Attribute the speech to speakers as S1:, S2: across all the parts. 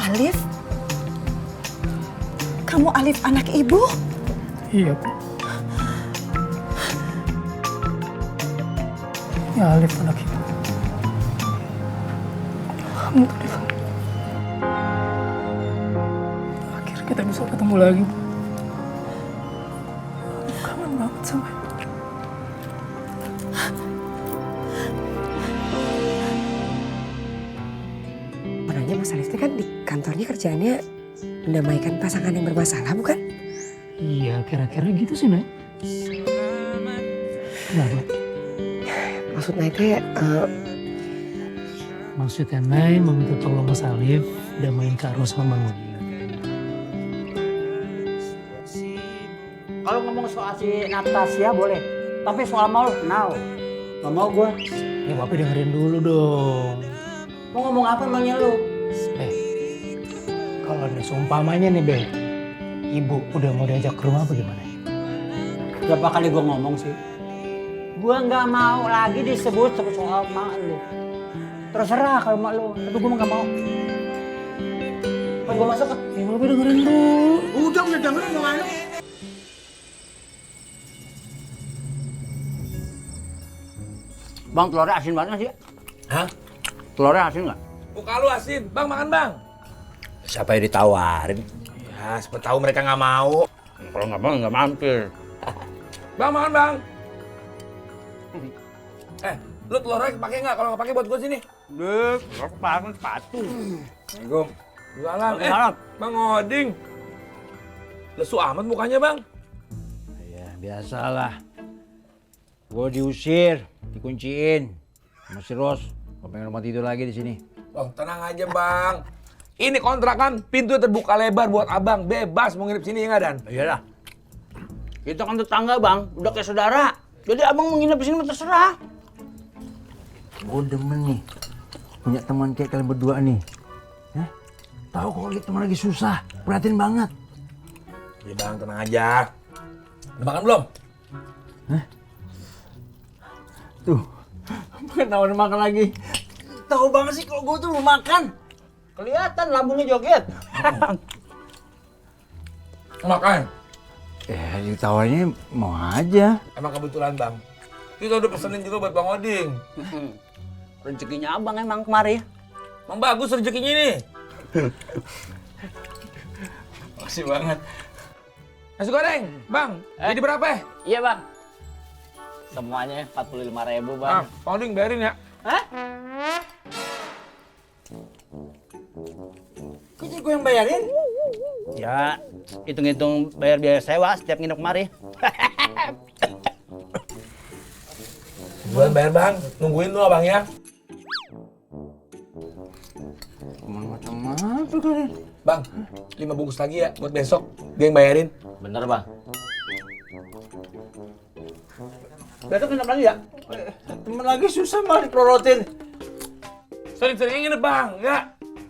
S1: Alif? Kamu Alif anak ibu?
S2: Iya, Bu. Ya, Alif anak ibu. Alhamdulillah. Akhirnya kita bisa ketemu lagi, Bu. Kangen banget sama ibu.
S3: Orangnya Mas Alif kan di kantornya kerjaannya mendamaikan pasangan yang bermasalah, bukan?
S2: Iya, kira-kira gitu sih, Nay. Kenapa?
S3: Maksudnya itu
S2: Maksudnya Nay meminta tolong Mas Alif damain Kak Ros sama Bang Odi.
S4: Kalau ngomong soal si Natasha boleh, tapi soal mau, nggak mau gue.
S2: Ya, Bapak dengerin dulu dong.
S4: Mau ngomong apa emangnya lu?
S2: Kalau nih seumpamanya nih, Be, Ibu udah mau diajak ke rumah apa gimana?
S4: Berapa kali gue ngomong sih? Gue nggak mau lagi disebut soal mak lu. Terserah kalau mak lu, tapi gue nggak mau. Mau gue masuk?
S2: Ya, Bapak dengerin dulu.
S4: Udah dengerin mau lu. Bang, telurnya asin banget sih.
S5: Hah?
S4: Telurnya asin nggak?
S5: Muka lu asin. Bang, makan bang.
S4: Siapa yang ditawarin?
S5: Ya, siapa tahu mereka nggak mau.
S4: Kalau nggak mau nggak mampir.
S5: Bang, makan bang. Lu telurnya kepake nggak? Kalau nggak pakai buat gua sini.
S4: Dek, pakai sepatu.
S5: Assalamualaikum. Salam.
S4: Salam.
S5: Bang Oding. Lesu amat mukanya bang.
S4: Ya, biasalah. Gue diusir, dikunciin. Sama si Ros. Gue pengen rumah tidur lagi di sini.
S5: Bang, tenang aja bang. Ini kontrakan, pintu terbuka lebar buat abang. Bebas mau nginep sini ya nggak Dan?
S4: Iyalah. Kita kan tetangga bang, udah kayak saudara. Jadi abang mau nginep di sini mah terserah. Gue demen nih, punya teman kayak kalian berdua nih. Tahu kalau gitu teman lagi susah, perhatiin banget.
S5: Iya bang, tenang aja. Udah makan belum?
S4: Tuh, nawarin makan lagi. Tahu banget sih kalau gue tuh mau makan. Kelihatan lambungnya joget.
S5: Makan.
S4: Ditawarinnya mau aja.
S5: Emang kebetulan bang. Kita udah pesenin juga buat Bang Oding.
S4: Rezekinya abang emang kemari.
S5: Emang bagus rezekinya ini. Makasih banget. Nasi goreng, bang. Jadi berapa ya?
S6: Iya bang. Semuanya 45.000 bang.
S5: Ah, Bang Oding bayarin ya.
S6: Hah?
S4: Kok jadi gue yang bayarin?
S6: Ya, hitung-hitung bayar biaya sewa setiap nginep kemari.
S5: Bulan bayar bang, nungguin lu abang ya.
S4: Macam apa kalian?
S5: Bang, 5 bungkus lagi ya buat besok. Dia yang bayarin.
S6: Bener bang.
S4: Besok nginep lagi ya? Temen lagi susah malah diprorotin.
S5: Sering-seringnya nginep bang, enggak?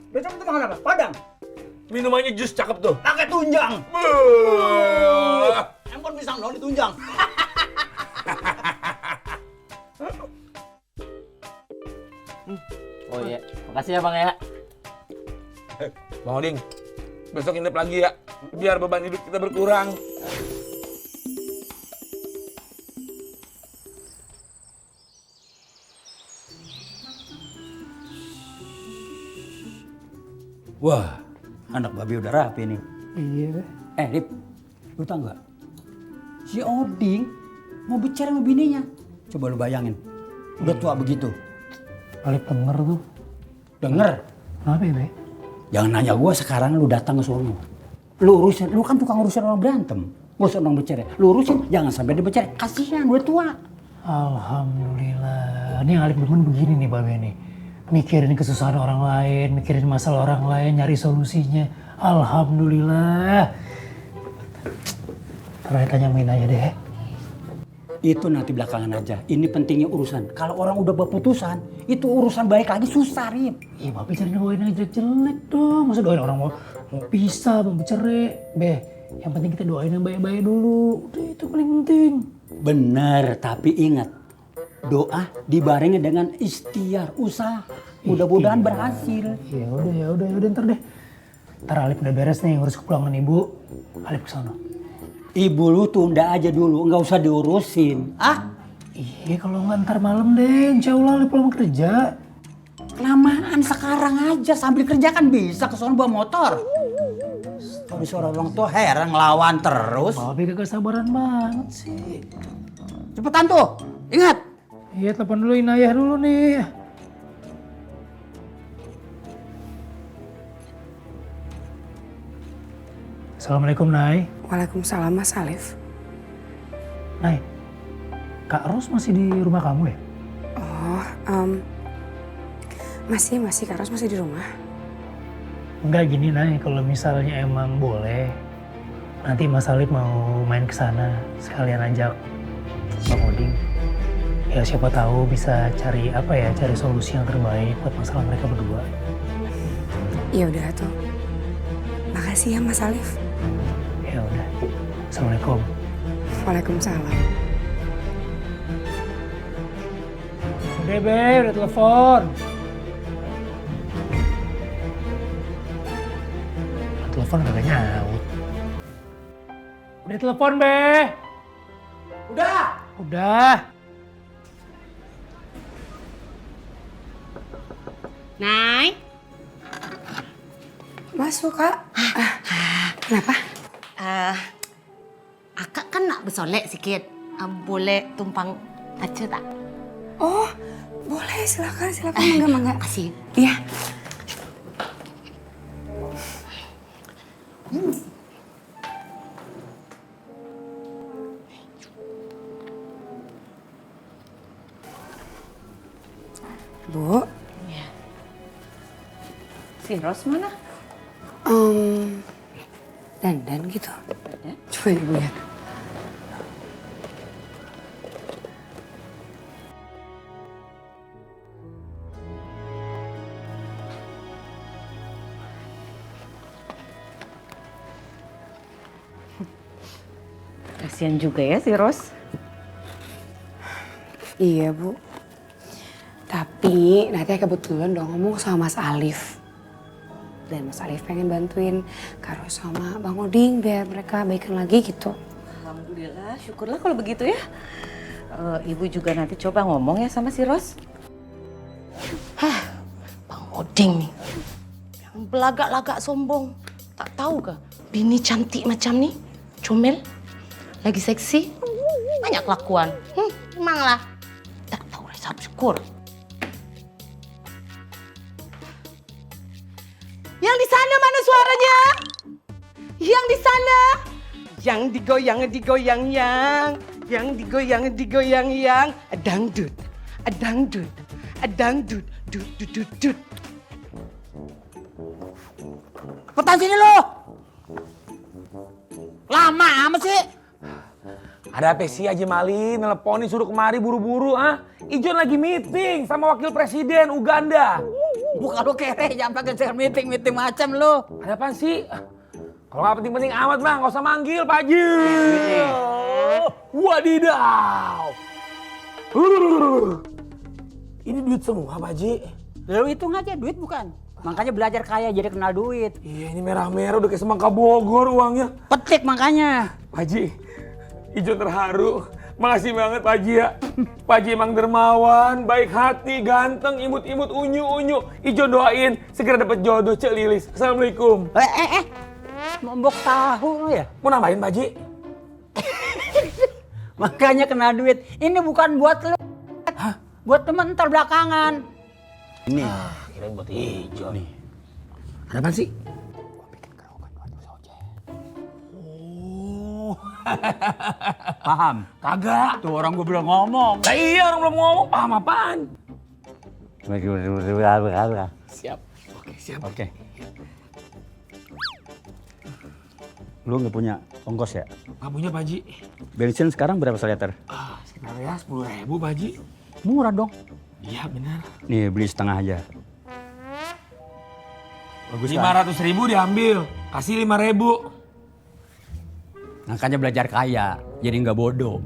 S4: Besok kita makan apa? Padang?
S5: Minumannya jus cakep tuh.
S4: Pakai tunjang.
S5: Buh.
S4: Empon pisang dong ditunjang.
S6: Oh iya, makasih ya bang ya.
S5: Bang Oding, besok nginep lagi ya. Biar beban hidup kita berkurang.
S4: Wah, anak babi udah rapi nih.
S2: Iya, Be.
S4: Rip, lu tau gak? Si Oding mau bicara sama bininya. Coba lu bayangin, udah tua begitu.
S2: Alif denger tuh.
S4: Denger?
S2: Kenapa ya, Be?
S4: Jangan nanya gua sekarang lu datang ke sono. Lu urusin, lu kan tukang urusin orang berantem. Urusin orang bercerai. Lu urusin, jangan sampai dia bercerai. Kasihan, udah tua.
S2: Alhamdulillah. Ini Alif demen begini nih, Babe nih. Mikirin kesusahan orang lain, mikirin masalah orang lain, nyari solusinya. Alhamdulillah. Karena tanya main aja deh.
S4: Itu nanti belakangan aja. Ini pentingnya urusan. Kalau orang udah berputusan, itu urusan baik lagi susah, Rip.
S2: Iya, Babe jangan doain aja jelek dong. Masa doain orang mau pisah, mau bercerai. Be, yang penting kita doain yang baik-baik dulu. Udah, itu paling penting.
S4: Bener, tapi ingat. Doa dibarengi dengan ikhtiar, usaha. Mudah-mudahan berhasil.
S2: Ya udah ntar deh. Ntar Alif udah beres nih ngurus kepulangan ibu. Alif kesana.
S7: Ibu lu tunda aja dulu, nggak usah diurusin. Ah,
S2: Iya kalau nggak ntar malam deh, insya Allah Alif pulang kerja.
S7: kelamaan sekarang aja sambil kerja kan bisa ke sono bawa motor. Kalau disuruh orang tua heran ngelawan terus.
S2: Babe kagak sabaran banget sih.
S7: Cepetan tuh, ingat.
S2: Iya telepon dulu Inayah dulu nih. Assalamualaikum Nay.
S3: Waalaikumsalam Mas Alif.
S2: Nay, Kak Ros masih di rumah kamu ya?
S3: Oh, masih Kak Ros masih di rumah.
S2: Enggak gini Nay, kalau misalnya emang boleh, nanti Mas Alif mau main ke sana sekalian ajak Bang Oding. Ya siapa tahu bisa cari cari solusi yang terbaik buat masalah mereka berdua.
S3: Ya udah tuh. Makasih ya Mas Alif.
S2: Ya udah. Assalamualaikum.
S3: Waalaikumsalam.
S2: Udah Be, udah telepon. Telepon kagak nyaut. Udah telepon Be.
S7: Udah.
S2: Udah.
S8: Nay,
S3: Masuk Kak. Kenapa?
S8: akak kan nak bersolek sikit. Boleh tumpang aja tak?
S3: Oh, boleh silakan mangga.
S8: Kasih.
S3: Iya. Bu,
S8: Si Ros mana?
S3: dandan gitu. Coba Ibu lihat.
S8: Kasian juga ya si Ros.
S3: Iya Bu. Tapi nanti kebetulan udah ngomong sama Mas Alif. Dan Mas Alif pengen bantuin Kak Ros sama Bang Oding biar mereka baikan lagi gitu.
S8: Alhamdulillah, syukurlah kalau begitu ya. Ibu juga nanti coba ngomong ya sama si Ros. Bang Oding nih. Yang belagak-lagak sombong. Tak tahu kah? Bini cantik macam nih. Comel. Lagi seksi. Banyak kelakuan. Emanglah. Tak tahu rasa syukur. Yang di sana mana suaranya? Yang di sana. Yang digoyang yang. Yang digoyang yang. Dangdut. Dangdut. Dut.
S7: Cepetan sini lo. Lama amat sih.
S5: Ada apa sih Haji Mali nelponin suruh kemari buru-buru ah? Ijon lagi meeting sama wakil presiden Uganda.
S7: Bukan lo kere, jangan pakai meeting macam lo.
S5: Ada apa sih? Kalau nggak penting-penting amat bang, nggak usah manggil Pak Haji. Wadidaw. Ini duit semua Pak Haji.
S7: Lo hitung aja duit bukan? Makanya belajar kaya jadi kenal duit.
S5: Iya ini merah-merah udah kayak semangka Bogor uangnya.
S7: Petik makanya.
S5: Pak Haji, Ijon terharu. Makasih banget Pak Haji ya. Pak Haji emang dermawan, baik hati, ganteng, imut-imut, unyu-unyu. Ijon doain segera dapat jodoh Cek Lilis. Assalamualaikum.
S7: Membok tahu lo ya?
S5: Mau nambahin Pak Haji?
S7: Makanya kenal duit. Ini bukan buat lo. Hah? Buat temen ntar belakangan. Ini.
S5: Kirain buat Ijon. Nih. Ada apa sih?
S7: Paham?
S5: Kagak.
S7: Tuh orang gue belum ngomong.
S5: Nah, iya orang belum ngomong. Paham apaan?
S7: Siap.
S5: Oke, siap.
S7: Oke. Lu nggak punya ongkos ya?
S5: Nggak punya Pak Haji.
S7: Bensin sekarang berapa seliter?
S5: Sekitar ya 10.000 Pak Haji.
S7: Murah dong.
S5: Iya benar.
S7: Nih beli setengah aja. Bagus kan?
S5: 500.000 diambil. Kasih 5.000.
S7: Makanya belajar kaya, jadi nggak bodoh.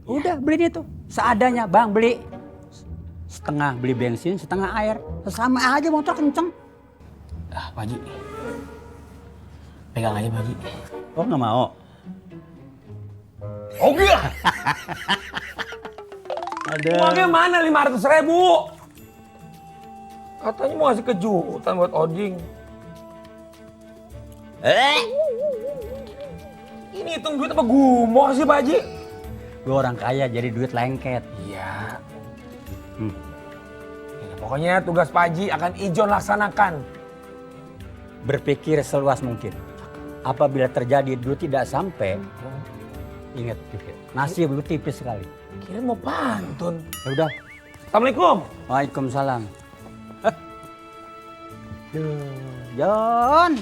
S7: Udah beli itu, seadanya bang beli. Setengah beli bensin, setengah air. Sama aja motor kenceng.
S5: Ah Pak Haji,
S2: Pegang aja Pak Haji.
S7: Oh nggak mau?
S5: Oke lah. Uangnya mana 500.000? Katanya mau ngasih kejutan buat Oding. Ini hitung duit apa gumoh sih Pak Haji?
S7: Gue orang kaya jadi duit lengket.
S5: Iya. Ya, pokoknya tugas Pak Haji akan Ijon laksanakan.
S7: Berpikir seluas mungkin. Apabila terjadi duit tidak sampai, ingat pikir. Nasib lu tipis sekali.
S5: Kira mau pantun.
S7: Ya udah.
S5: Assalamualaikum.
S7: Waalaikumsalam. Jon.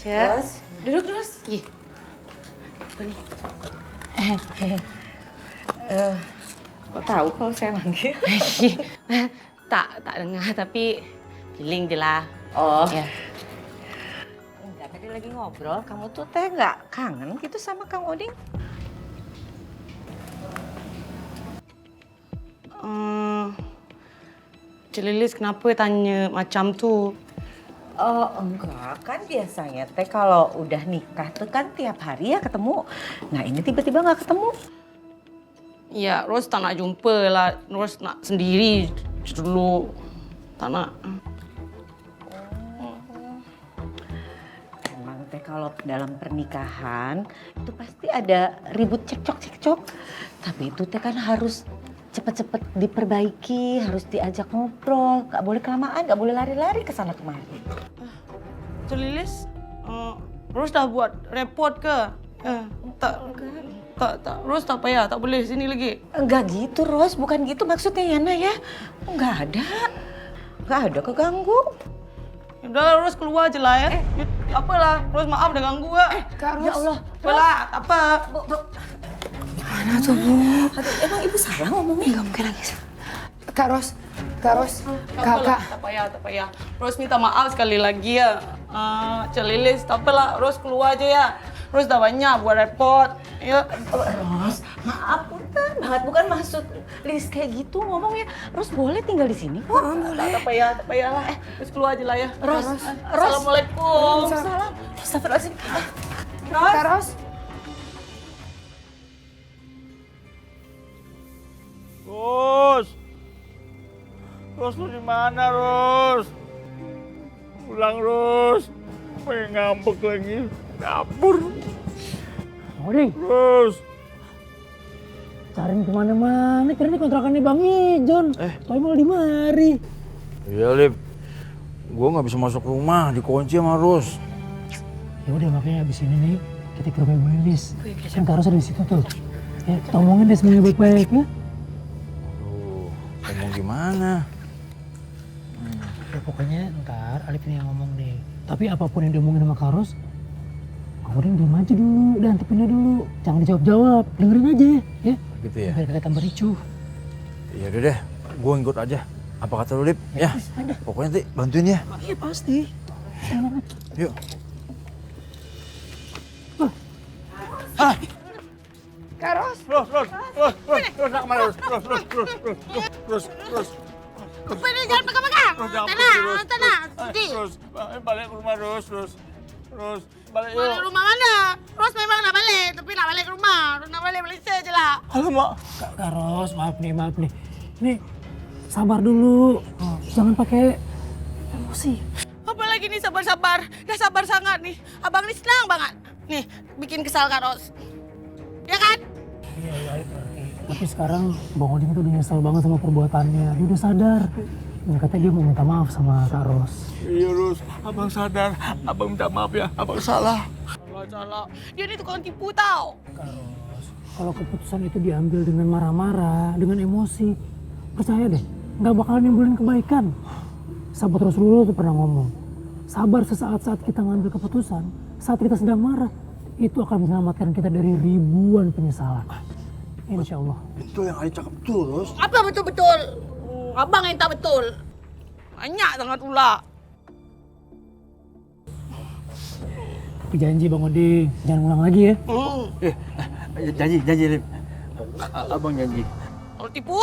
S8: Terus, duduk terus. Ih. Apa nih?
S1: Kok tahu kalau saya manggil?
S8: tak dengar tapi feeling je lah.
S1: Oh.
S8: Ya.
S1: Enggak, tadi lagi ngobrol. Kamu tuh teh nggak kangen gitu sama Kang Oding?
S8: Celilis kenapa tanya macam tu?
S1: Oh enggak, kan biasanya teh kalau udah nikah tuh kan tiap hari ya ketemu. Nah ini tiba-tiba nggak ketemu.
S8: Ya, Ros tak nak jumpa lah. Ros nak sendiri dulu. Tak nak.
S1: Emang teh kalau dalam pernikahan itu pasti ada ribut cekcok-cekcok. Tapi itu teh kan harus cepet-cepet diperbaiki, harus diajak ngobrol. Nggak boleh kelamaan, nggak boleh lari-lari ke sana kemari.
S8: Celilis, Ros dah buat report ke? Tak. Ros tak payah, tak boleh sini lagi.
S1: Enggak gitu, Ros. Bukan gitu maksudnya Yana ya. Enggak ada keganggu.
S8: Udah Ros keluar je lah ya. Apalah, Ros maaf dah ganggu ya.
S1: Kak Ros. Ya Allah.
S8: Apalah, tak apa.
S3: Mana tuh, Bu?
S1: Aduh, emang ibu salah ngomongnya?
S3: Enggak mungkin lagi. Kak Ros. Kak.
S8: Tak payah. Ros minta maaf sekali lagi ya. Celilis, tak apalah. Ros keluar aja ya. Ros dah banyak buat report. Ya.
S1: Ros, maaf punten banget. Bukan maksud Lis kayak gitu ngomongnya. Ros boleh tinggal di sini kok.
S8: Tak payah lah. Ros keluar aja lah ya.
S1: Ros.
S8: Assalamualaikum.
S1: Salam. Astagfirullahaladzim.
S3: Kak Ros.
S4: Ros lu di mana, Ros? Pulang, Ros. Pengen ngambek lagi. Dapur.
S2: Oding,
S4: Ros.
S2: cariin kemana-mana. Kira ini kontrakannya Bang Ijon. Tapi malah di mari.
S4: Iya, Lip. Gue nggak bisa masuk rumah, dikunci sama Ros.
S2: Ya udah makanya abis ini nih kita ke rumah Ibu Lilis. Kan Kak Ros ada di situ tuh. Ya, kita omongin deh semuanya baik-baik ya.
S4: Ngomong gimana?
S2: Ya pokoknya ntar Alif ini yang ngomong deh. Tapi apapun yang diomongin sama Kak Ros, kamu udah diam aja dulu, udah antepinnya dulu. Jangan dijawab-jawab, dengerin aja ya.
S4: Gitu ya?
S2: Biar kita tambah ricuh.
S4: Iya udah deh, gue ngikut aja. Apa kata lu, Lip? Ya, pokoknya nanti bantuin ya.
S2: Iya pasti.
S4: Yuk.
S3: Kak Ros.
S4: Ros, nak kemana, Ros?
S8: Apa ini jangan pegang-pegang. Tanah.
S4: Ros, balik ke rumah, Ros. Balik yuk.
S8: Balik rumah mana? Ros memang nak balik, tapi nak balik ke rumah. Ros nak balik Malaysia je lah.
S2: Alamak. Kak Ros, maaf nih. Nih, sabar dulu. Jangan pakai emosi.
S8: Apalagi nih sabar-sabar. Dah sabar sangat nih. Abang ni senang banget. Nih, bikin kesal Kak Ros. Ya kan?
S2: Iya, Alif ngerti. Tapi sekarang Bang Oding tuh udah nyesel banget sama perbuatannya. Dia udah sadar. Dan katanya dia mau minta maaf sama Kak Ros.
S4: Iya, Ros. Abang sadar. Abang minta maaf ya. Abang salah.
S8: Salah. Dia ni tukang tipu tau.
S2: Kak Ros, kalau keputusan itu diambil dengan marah-marah, dengan emosi, percaya deh, nggak bakalan nimbulin kebaikan. Sahabat Rasulullah tuh pernah ngomong, sabar sesaat saat kita ngambil keputusan, saat kita sedang marah, itu akan menyelamatkan kita dari ribuan penyesalan. Insya Allah.
S4: Itu yang Ali cakap betul, Ros.
S8: Apa betul-betul? Abang yang tak betul. Banyak sangat pula.
S2: Tapi janji Bang Oding, jangan ulang lagi ya.
S4: Janji, Lip. Abang janji.
S8: Kalau tipu?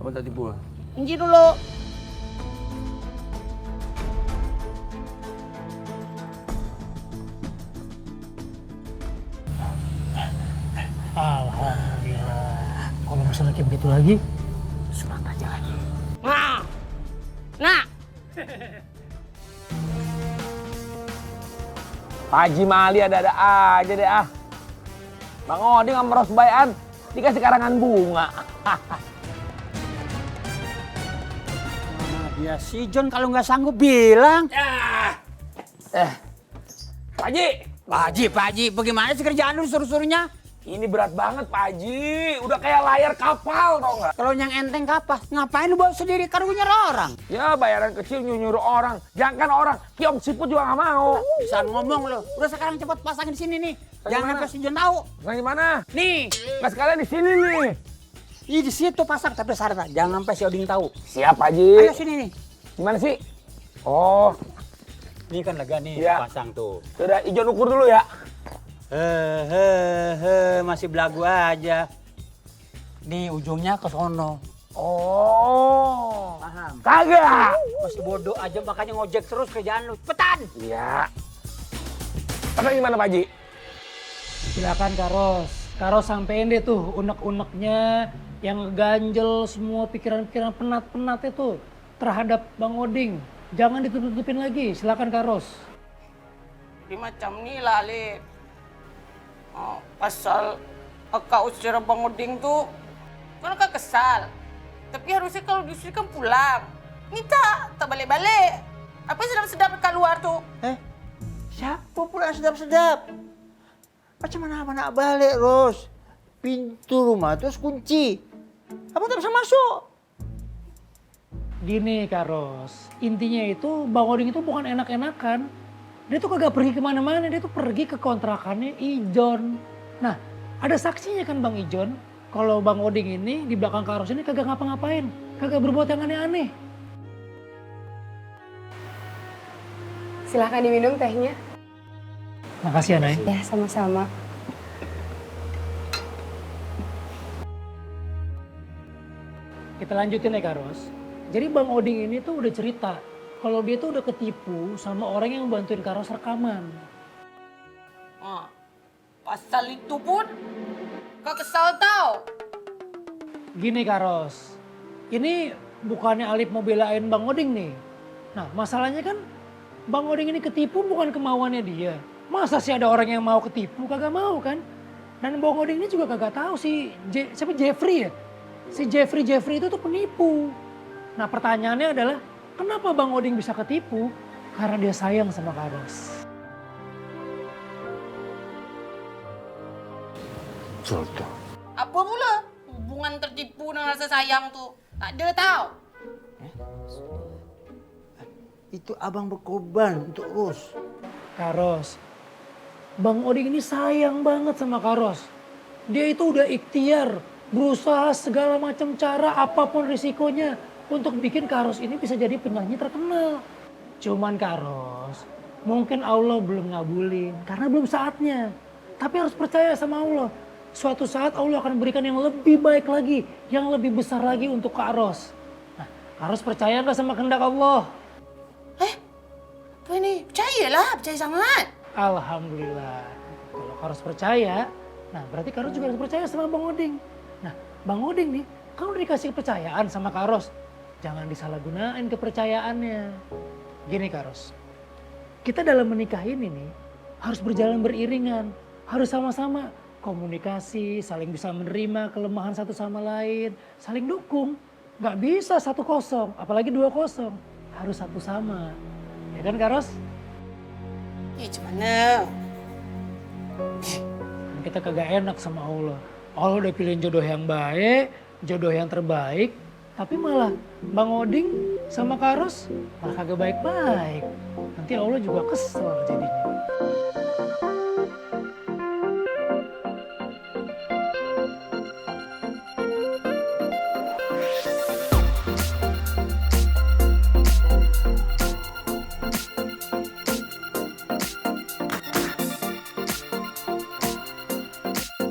S4: Abang tak tipu.
S6: Inji dulu.
S2: Alhamdulillah. Kalau misalnya kayak begitu lagi, sunat aja lagi.
S8: Nah,
S5: Pak Haji Mali ada-ada aja deh ah. Bang Oding sama Ros Bayan dikasih karangan bunga.
S7: Mana dia si John kalau nggak sanggup bilang.
S5: Pak Haji,
S7: Pak Haji, bagaimana sih kerjaan lu suruh-suruhnya?
S5: ini berat banget Pak Haji. Udah kayak layar kapal tau nggak?
S7: Kalau yang enteng kapas, ngapain lu bawa sendiri? Kan lu nyuruh orang.
S5: Ya bayaran kecil nyuruh orang. Jangan orang, Kiong Siput juga nggak mau.
S7: Bisa ngomong lu. Udah sekarang cepet pasangin di sini nih. Jangan sampai si John tahu.
S5: Nah gimana?
S7: Nih,
S5: Nggak sekalian di sini nih.
S7: di situ pasang tapi syarat jangan sampai si Oding tahu.
S5: Siap Pak Haji.
S7: Ayo sini nih.
S5: Gimana sih? Oh,
S7: Ini kan lega nih
S5: Iya.
S7: pasang tuh.
S5: udah Ijon ukur dulu ya.
S7: Masih belagu aja. Nih ujungnya ke sono.
S5: Oh,
S7: Paham?
S5: kagak.
S7: Masih bodoh aja makanya ngojek terus kerjaan lu. Cepetan.
S5: Iya. Tapi gimana Pak Haji?
S2: Silakan Karos. Karos sampein deh tuh unek-uneknya yang ngeganjel semua pikiran-pikiran penat-penat itu terhadap Bang Oding. Jangan ditutup-tutupin lagi. Silakan Karos.
S8: di macam ni lah, Alif. Oh, pasal kau usir Bang Oding tuh, kan kau kesal. Tapi harusnya kalau diusir kan pulang. Ni tak balik-balik. Apa yang sedap-sedap keluar tuh?
S9: Siapa pula yang sedap-sedap? Macam mana balik, Ros? Pintu rumah terus kunci. Apa tak bisa masuk?
S2: Gini Karos, intinya itu Bang Oding itu bukan enak-enakan. Dia tuh kagak pergi kemana-mana, dia tuh pergi ke kontrakannya Ijon. Nah, ada saksinya kan Bang Ijon. Kalau Bang Oding ini di belakang Karos ini kagak ngapa-ngapain, kagak berbuat yang aneh-aneh.
S3: Silahkan diminum tehnya.
S2: Makasih ya, Nay.
S3: Ya, sama-sama.
S2: Kita lanjutin ya Karos. Jadi Bang Oding ini tuh udah cerita kalau dia tuh udah ketipu sama orang yang bantuin Karos rekaman.
S8: Oh, pasal itu pun kau kesal tau.
S2: Gini Karos, ini bukannya Alif mau belain Bang Oding nih. Nah masalahnya kan Bang Oding ini ketipu bukan kemauannya dia. Masa sih ada orang yang mau ketipu? Kagak mau kan? Dan Bang Oding ini juga kagak tahu siapa Jeffrey ya? Si Jeffrey itu tuh penipu. Nah pertanyaannya adalah kenapa Bang Oding bisa ketipu? Karena dia sayang sama Karos.
S4: Betul tuh.
S8: Apa pula hubungan tertipu dengan rasa sayang tuh? Tak ada tau.
S9: Itu abang berkorban untuk Ros.
S2: Karos, Bang Oding ini sayang banget sama Karos. Dia itu udah ikhtiar, berusaha segala macam cara apapun risikonya untuk bikin Karos ini bisa jadi penyanyi terkenal. Cuman Karos, mungkin Allah belum ngabulin karena belum saatnya. Tapi harus percaya sama Allah. Suatu saat Allah akan berikan yang lebih baik lagi, yang lebih besar lagi untuk Karos. Nah, Karos percaya nggak sama kehendak Allah?
S8: Apa ini? Percayalah, percaya sangat.
S2: Alhamdulillah. Kalau Karos percaya, nah berarti Karos juga harus percaya sama Bang Oding. Nah, Bang Oding nih, kan udah dikasih kepercayaan sama Karos. Jangan disalahgunain kepercayaannya. Gini Karos, kita dalam menikah ini nih harus berjalan beriringan. Harus sama-sama komunikasi, saling bisa menerima kelemahan satu sama lain. Saling dukung. Gak bisa 1-0, apalagi 2-0. Harus satu sama. Ya kan Karos?
S8: Gimana?
S2: Kita kagak enak sama Allah. Allah udah pilihin jodoh yang baik, jodoh yang terbaik. Tapi malah Bang Oding sama Karos malah kagak baik-baik. Nanti Allah juga kesel jadinya.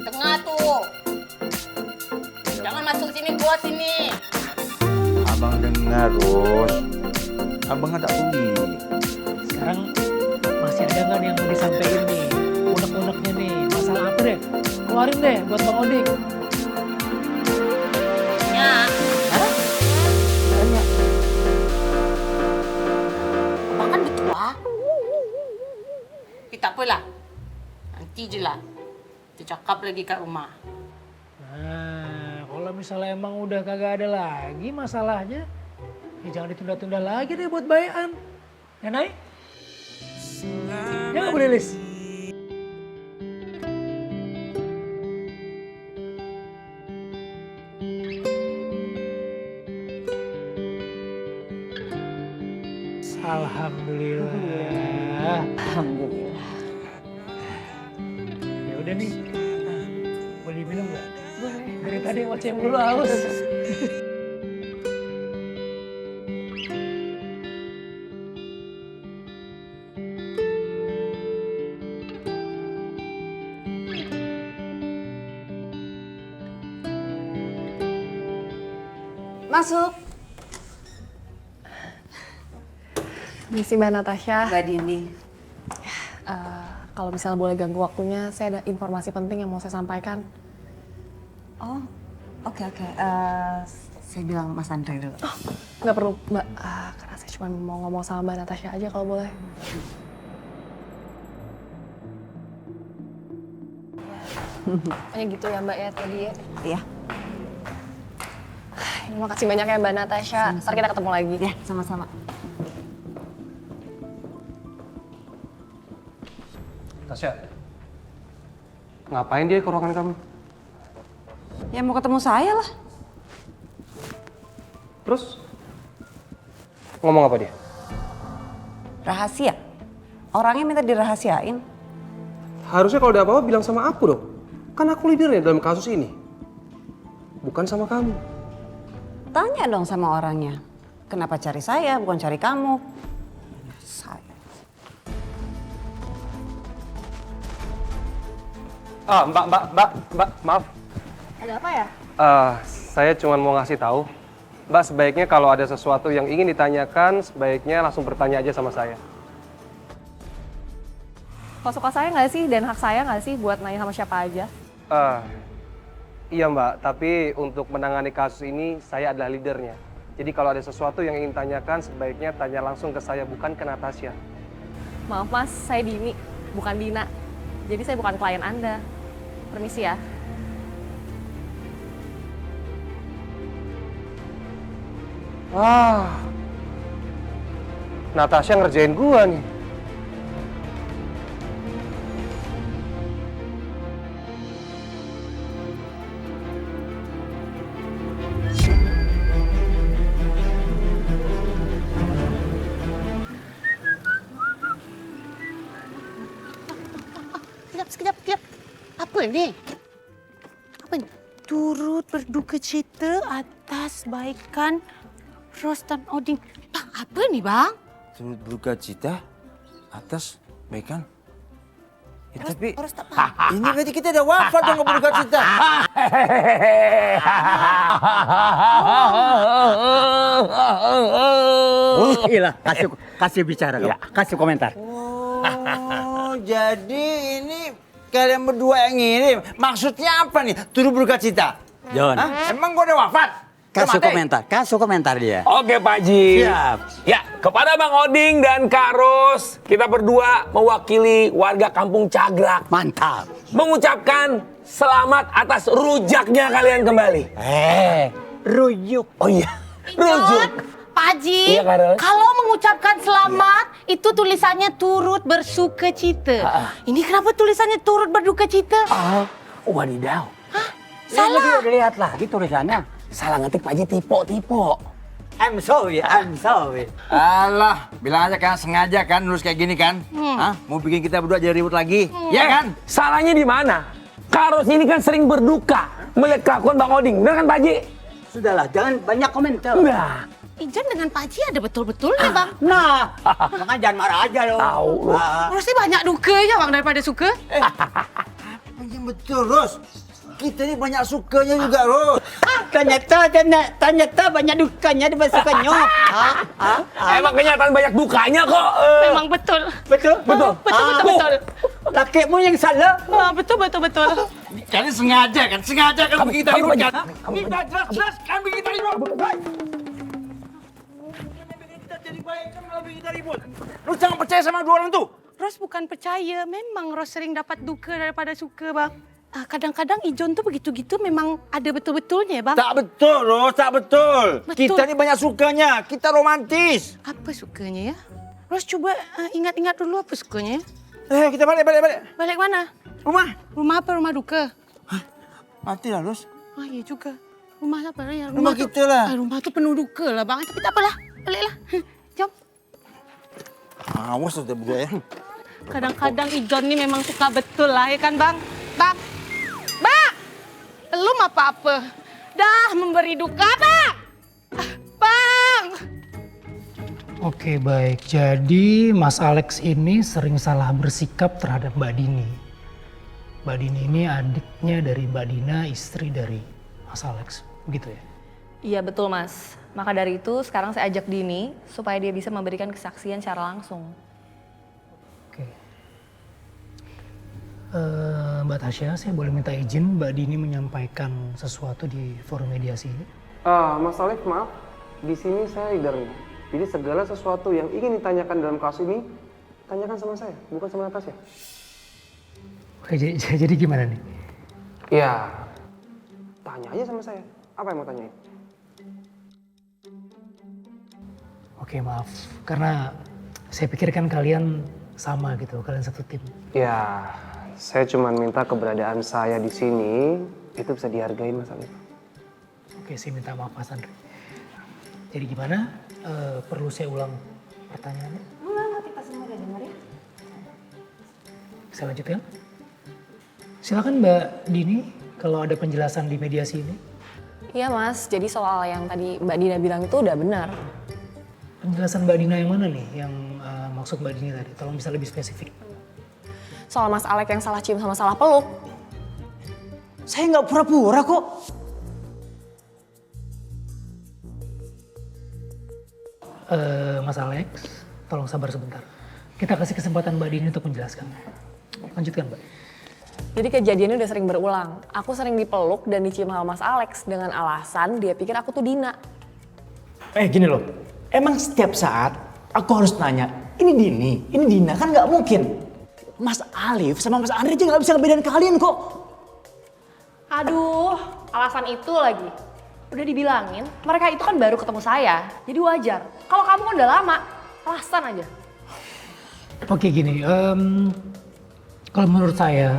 S8: Tengah tuh. Jangan masuk sini, keluar sini.
S4: Abang
S9: dengar, Ros. Abang tak peduli.
S2: Sekarang masih ada nggak nih yang mau disampaikan nih? Unek-uneknya nih, masalah apa deh? Keluarin deh buat Bang Oding.
S8: Ya.
S2: Tanya.
S8: Abang kan betua. Kita apa lah? Nanti je lah. Kita cakap lagi kat rumah.
S2: Nah, kalau misalnya emang udah kagak ada lagi masalahnya, ya jangan ditunda-tunda lagi deh buat bayan. Ya, Nay? Ya nggak boleh, Lis? Alhamdulillah.
S1: Alhamdulillah.
S2: Ya udah nih. Boleh minum nggak? Boleh. Dari tadi ngoceh mulu haus.
S3: Masuk. Misi Mbak Natasha.
S1: Mbak Dini.
S3: Kalau misalnya boleh ganggu waktunya, saya ada informasi penting yang mau saya sampaikan.
S1: Oh, oke. Saya bilang Mas Andre dulu.
S3: Nggak perlu, Mbak. Karena saya cuma mau ngomong sama Mbak Natasha aja kalau boleh. Kayak gitu ya Mbak ya tadi ya.
S1: Iya.
S3: Terima kasih banyak ya Mbak Natasha. Ntar kita ketemu lagi.
S1: Ya, sama-sama.
S10: Tasya, ngapain dia ke ruangan kamu?
S1: Ya mau ketemu saya lah.
S10: Terus? Ngomong apa dia?
S1: Rahasia. Orangnya minta dirahasiain.
S10: Harusnya kalau ada apa-apa bilang sama aku dong. Kan aku leadernya dalam kasus ini. Bukan sama kamu.
S1: Tanya dong sama orangnya. Kenapa cari saya, bukan cari kamu? Saya.
S10: Mbak, maaf.
S3: Ada apa ya?
S10: Saya cuma mau ngasih tahu. Mbak, sebaiknya kalau ada sesuatu yang ingin ditanyakan, sebaiknya langsung bertanya aja sama saya.
S3: Kok suka saya nggak sih dan hak saya nggak sih buat nanya sama siapa aja?
S10: Iya Mbak, tapi untuk menangani kasus ini, saya adalah leadernya. Jadi kalau ada sesuatu yang ingin tanyakan, sebaiknya tanya langsung ke saya, bukan ke Natasha.
S3: Maaf Mas, saya Dini, bukan Dina. Jadi saya bukan klien Anda. Permisi ya.
S10: Natasha ngerjain gua nih.
S8: Sekejap. Apa ni? Apa ni? Turut berduka cita atas baikan Ros dan Oding. Bang, apa ni bang?
S4: Turut berduka cita atas baikan. Ya, tapi
S8: Ros tak
S4: ini berarti kita dah wafat dong berduka cita.
S7: Iya, kasih bicara, kasih komentar.
S4: Oh, jadi ini kalian berdua yang ngirim. Maksudnya apa nih? Turut berduka cita.
S7: John,
S4: Emang gua udah wafat?
S7: kasih komentar dia.
S5: Oke Pak Haji. Siap. Ya, kepada Bang Oding dan Kak Ros, kita berdua mewakili warga Kampung Cagrak
S7: Mantap.
S5: mengucapkan selamat atas rujaknya kalian kembali.
S7: Rujuk.
S5: Oh iya, rujuk.
S8: Pak Haji,
S5: Iya, Karel.
S8: kalau mengucapkan selamat, itu tulisannya turut bersuka cita. Ini kenapa tulisannya turut berduka cita?
S5: Wadidaw.
S8: Salah.
S7: Lihat lagi tulisannya.
S5: Salah ngetik Pak Haji, tipe.
S7: I'm sorry.
S4: Alah, bilang aja kan sengaja kan nulis kayak gini kan? Hah? Mau bikin kita berdua jadi ribut lagi? Ya kan?
S5: Salahnya di mana? Kak Ros ini kan sering berduka melihat kelakuan Bang Oding. Benar kan Pak Haji?
S7: Sudahlah, jangan banyak komentar.
S5: Nah,
S8: Ijan dengan Pak Haji ada betul-betulnya bang.
S7: Nah, makanya jangan marah aja loh.
S5: tahu lu.
S8: Rosnya banyak dukanya bang daripada suka.
S4: Yang betul, Ros.
S9: kita ini banyak sukanya juga, Ros.
S7: Ternyata banyak dukanya di sukanya.
S5: Emang kenyataan banyak dukanya kok.
S8: Memang betul.
S7: Betul?
S8: Betul, betul.
S7: Lakimu yang salah.
S8: Betul.
S9: Kan sengaja kan bikin kita ribut kan? Kita jelas kan bikin kita ribut. Kita jadi baik kan malah bikin kita ribut. Lu jangan percaya sama dua orang tuh.
S8: Ros bukan percaya, memang Ros sering dapat duka daripada suka, Bang. Kadang-kadang Ijon tuh begitu-gitu memang ada betul-betulnya, Bang.
S9: Tak betul, Ros, tak betul.
S8: Betul.
S9: Kita ini banyak sukanya, kita romantis.
S8: Apa sukanya ya? Ros coba ingat-ingat dulu apa sukanya.
S9: Kita balik.
S8: Balik mana?
S9: Rumah.
S8: Rumah apa rumah duka?
S9: Mati lah, Ros.
S8: Oh iya juga. Rumah apa ya?
S9: Rumah kita lah.
S8: Rumah tuh penuh duka lah, Bang. Tapi tak apalah. Baliklah. Jom.
S9: Awas tuh berdua ya.
S8: Kadang-kadang Ijon nih memang suka betul lah, ya kan, Bang? Bang! Belum apa-apa. Dah memberi duka, Bang! Bang!
S2: Oke, baik. Jadi Mas Alex ini sering salah bersikap terhadap Mbak Dini. Mbak Dini ini adiknya dari Mbak Dina, istri dari Mas Alex. Begitu ya?
S11: Iya betul Mas. Maka dari itu sekarang saya ajak Dini supaya dia bisa memberikan kesaksian secara langsung.
S2: Oke. Mbak Tasya, saya boleh minta izin Mbak Dini menyampaikan sesuatu di forum mediasi ini?
S10: Mas Alif, maaf. Di sini saya leadernya. Jadi segala sesuatu yang ingin ditanyakan dalam kasus ini, tanyakan sama saya, bukan sama Natasha.
S2: Oke, jadi gimana nih?
S10: Ya, tanya aja sama saya. Apa yang mau tanyain?
S2: Oke, maaf. Karena saya pikirkan kalian sama gitu, kalian satu tim.
S10: Ya, saya cuma minta keberadaan saya di sini itu bisa dihargai, Mas Alif.
S2: Oke, saya minta maaf Mas Andri. Jadi gimana? Perlu saya ulang pertanyaannya?
S11: Enggak, kita semua udah dengar ya.
S2: Saya lanjutkan? Silakan Mbak Dini, kalau ada penjelasan di mediasi ini.
S11: Iya Mas, jadi soal yang tadi Mbak Dina bilang itu udah benar.
S2: Penjelasan Mbak Dina yang mana nih? Yang maksud Mbak Dini tadi? Tolong bisa lebih spesifik.
S11: Soal Mas Alek yang salah cium sama salah peluk.
S9: Saya nggak pura-pura kok.
S2: Mas Alex, tolong sabar sebentar. Kita kasih kesempatan Mbak Dini untuk menjelaskan. Lanjutkan Mbak.
S11: Jadi kejadiannya udah sering berulang. Aku sering dipeluk dan dicium sama Mas Alex dengan alasan dia pikir aku tuh Dina.
S9: Gini loh, emang setiap saat aku harus nanya, ini Dini, ini Dina, kan nggak mungkin. Mas Alif sama Mas Andri aja nggak bisa ngebedain kalian kok.
S11: Aduh, alasan itu lagi. Udah dibilangin, mereka itu kan baru ketemu saya. Jadi wajar. Kalau kamu kan udah lama, alasan aja.
S2: Oke gini, kalau menurut saya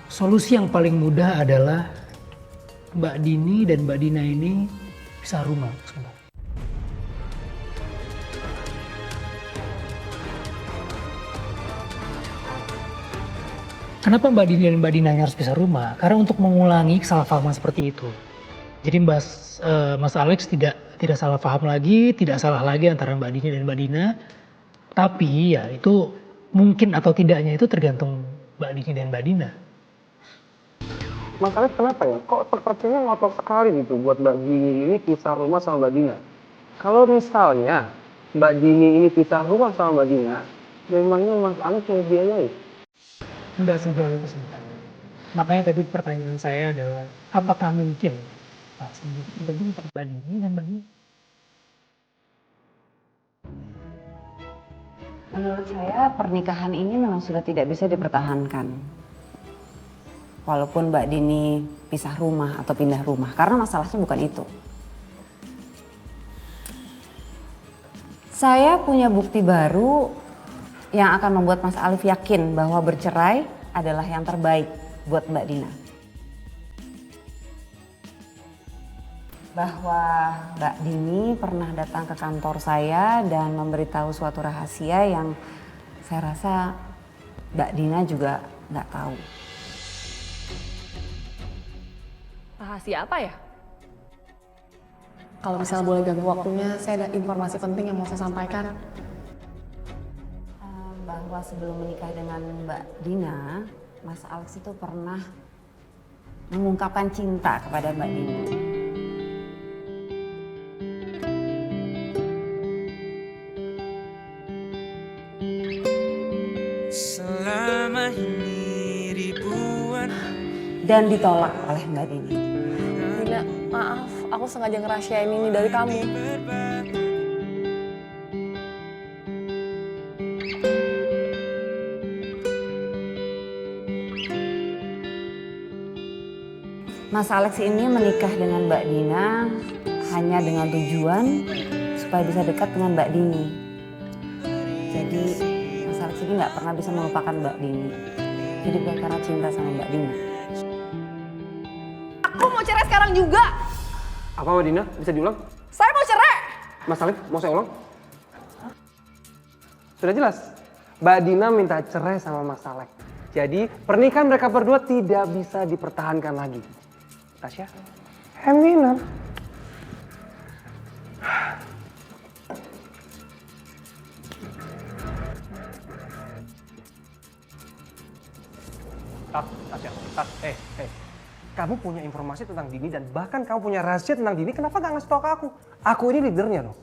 S2: solusi yang paling mudah adalah Mbak Dini dan Mbak Dina ini bisa rumah sebentar. Kenapa Mbak Dini dan Mbak Dina harus bisa rumah? Karena untuk mengulangi kesalahpahaman seperti itu. Jadi Mas Alex tidak salah paham lagi, tidak salah lagi antara Mbak Dini dan Mbak Dina. Tapi ya itu mungkin atau tidaknya itu tergantung Mbak Dini dan Mbak Dina.
S10: Mas Alif kenapa ya? Kok sepertinya ngotot sekali gitu buat Mbak Dini ini pisah rumah sama Mbak Dina. Kalau misalnya Mbak Dini ini pisah rumah sama Mbak Dina, memangnya Mas Alif mau biayai?
S2: Enggak sebentar. Makanya tadi pertanyaan saya adalah apakah mungkin penting Mbak Dini dan Mbak Dina?
S3: Menurut saya pernikahan ini memang sudah tidak bisa dipertahankan. Walaupun Mbak Dini pisah rumah atau pindah rumah, karena masalahnya bukan itu. Saya punya bukti baru yang akan membuat Mas Alif yakin bahwa bercerai adalah yang terbaik buat Mbak Dina. Bahwa Mbak Dini pernah datang ke kantor saya dan memberitahu suatu rahasia yang saya rasa Mbak Dina juga nggak tahu.
S11: Rahasia apa ya? Kalau misalnya boleh ganggu waktunya, saya ada informasi penting yang mau saya sampaikan.
S3: Bahwa sebelum menikah dengan Mbak Dina, Mas Alex itu pernah mengungkapkan cinta kepada Mbak Dini. Dan ditolak oleh Mbak Dini.
S11: Dina, maaf, aku sengaja ngerahasiain ini dari kamu.
S3: Mas Alex ini menikah dengan Mbak Dina hanya dengan tujuan supaya bisa dekat dengan Mbak Dini. Jadi Mas Alex ini nggak pernah bisa melupakan Mbak Dini. Jadi bukan karena cinta sama Mbak Dini.
S11: Aku mau cerai sekarang juga.
S10: Apa Mbak Dina? Bisa diulang?
S11: Saya mau cerai.
S10: Mas Alif, mau saya ulang? Sudah jelas. Mbak Dina minta cerai sama Mas Alex. Jadi pernikahan mereka berdua tidak bisa dipertahankan lagi. Tasya, Eminem. Tasya, kamu punya informasi tentang Dini dan bahkan kamu punya rahasia tentang Dini, kenapa gak ngasih tau ke aku? Aku ini leadernya loh.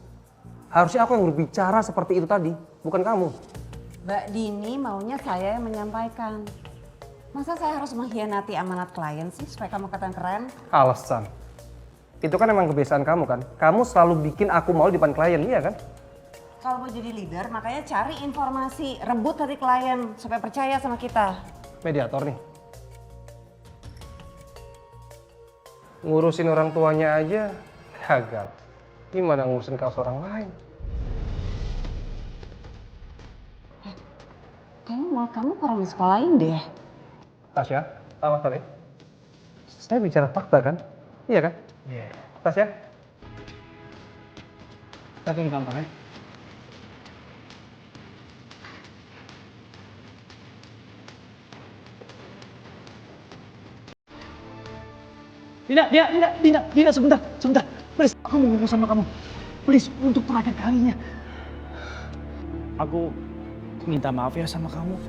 S10: Harusnya aku yang berbicara seperti itu tadi, bukan kamu.
S3: Mbak Dini maunya saya yang menyampaikan. Masa saya harus mengkhianati amanat klien sih supaya kamu kelihatan keren?
S10: Alasan. Itu kan emang kebiasaan kamu kan? Kamu selalu bikin aku malu di depan klien, iya kan?
S3: Kalau mau jadi leader makanya cari informasi, rebut dari klien supaya percaya sama kita.
S10: Mediator nih. Ngurusin orang tuanya aja gagal. Gimana ngurusin kasus orang lain?
S3: Kayaknya mau kamu kurang sekolahin deh.
S10: Tasya, sama sekali. Saya bicara fakta kan? Iya kan?
S2: Iya.
S10: Tasya? Kita ke kantor ya.
S2: Dina, sebentar. Please, aku mau ngomong sama kamu. Please, untuk terakhir kalinya. Aku minta maaf ya sama kamu.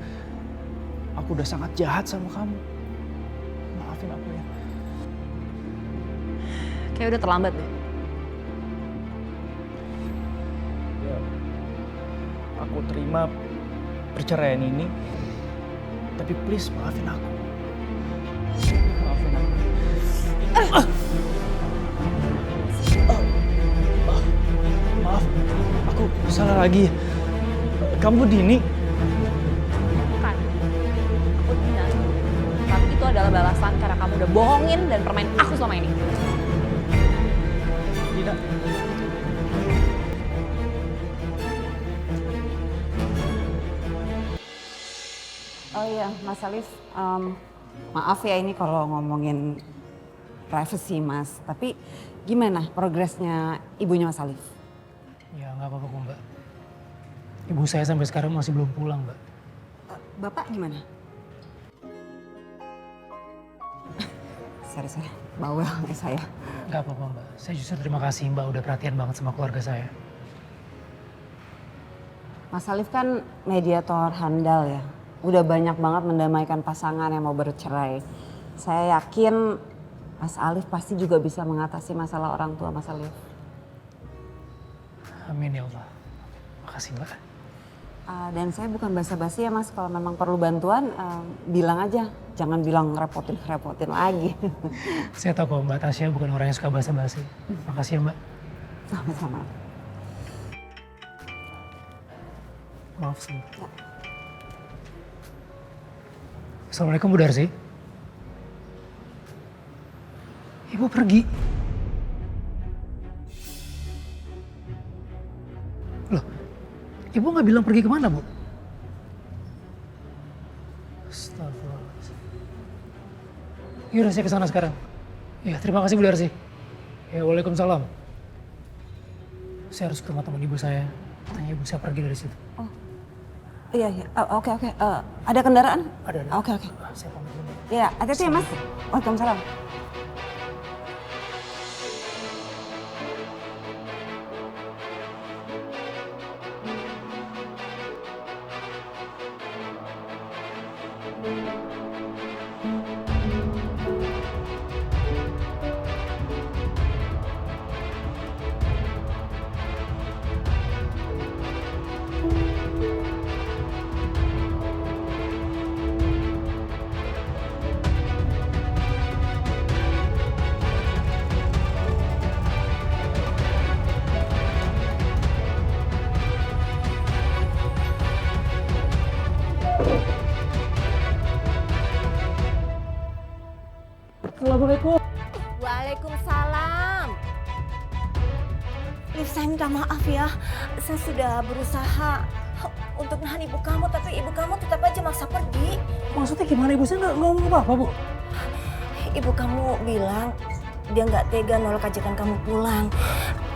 S2: Aku udah sangat jahat sama kamu. Maafin aku ya.
S11: Kayak udah terlambat deh.
S2: Ya, aku terima perceraian ini. Tapi please maafin aku. Maafin aku. Maaf, aku salah lagi. Kamu Dini?
S11: Bukan. Aku Dina. Tapi itu adalah balasan karena kamu udah bohongin dan permain aku selama ini.
S2: Dina.
S3: Oh iya, Mas Alif, maaf ya ini kalau ngomongin privacy Mas. Tapi gimana progresnya ibunya Mas Alif?
S2: Ya nggak apa-apa kok Mbak. Ibu saya sampai sekarang masih belum pulang Mbak.
S3: Bapak gimana? Sorry, bawel saya.
S2: Nggak apa-apa Mbak. Saya justru terima kasih Mbak udah perhatian banget sama keluarga saya.
S3: Mas Alif kan mediator handal ya. Udah banyak banget mendamaikan pasangan yang mau bercerai. Saya yakin Mas Alif pasti juga bisa mengatasi masalah orang tua Mas Alif.
S2: Amin ya Allah. Makasih Mbak.
S3: Dan saya bukan basa-basi ya Mas, kalau memang perlu bantuan bilang aja. Jangan bilang ngerepotin lagi.
S2: Saya tahu kok Mbak Tasya bukan orang yang suka basa-basi. Makasih ya Mbak.
S3: Sama-sama.
S2: Maaf sebentar. Assalamualaikum Bu Darsi. Ibu pergi. Loh, Ibu nggak bilang pergi kemana Bu? Astagfirullahaladzim. Yaudah saya kesana sekarang. Ya terima kasih Bu Darsi. Ya waalaikumsalam. Saya harus ke rumah teman ibu saya. Tanya ibu saya pergi dari situ.
S3: Oh, iya. Oke. Ada kendaraan?
S2: Ada.
S3: Oke.
S2: Saya pamit dulu.
S3: Ya, hati-hati ya Mas. Waalaikumsalam.
S12: Waalaikumsalam. Liv, saya minta maaf ya. Saya sudah berusaha untuk nahan ibu kamu, tapi ibu kamu tetap aja maksa pergi.
S2: Maksudnya gimana? Ibu saya nggak ngomong apa-apa, Bu.
S12: Ibu kamu bilang dia nggak tega nolak ajakan kamu pulang.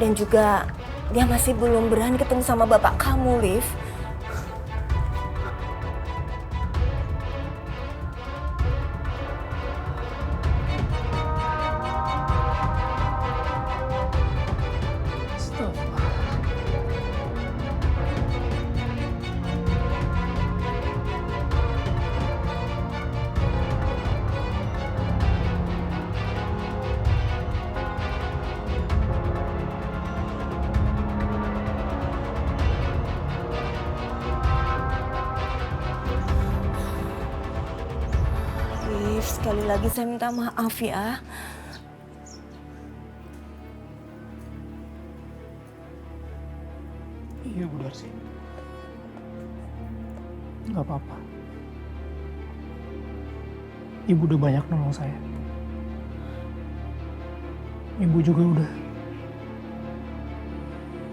S12: Dan juga dia masih belum berani ketemu sama bapak kamu, Liv. Liv, sekali lagi saya minta maaf ya.
S2: Iya, Bu Darsi. Nggak apa-apa. Ibu udah banyak nolong saya. Ibu juga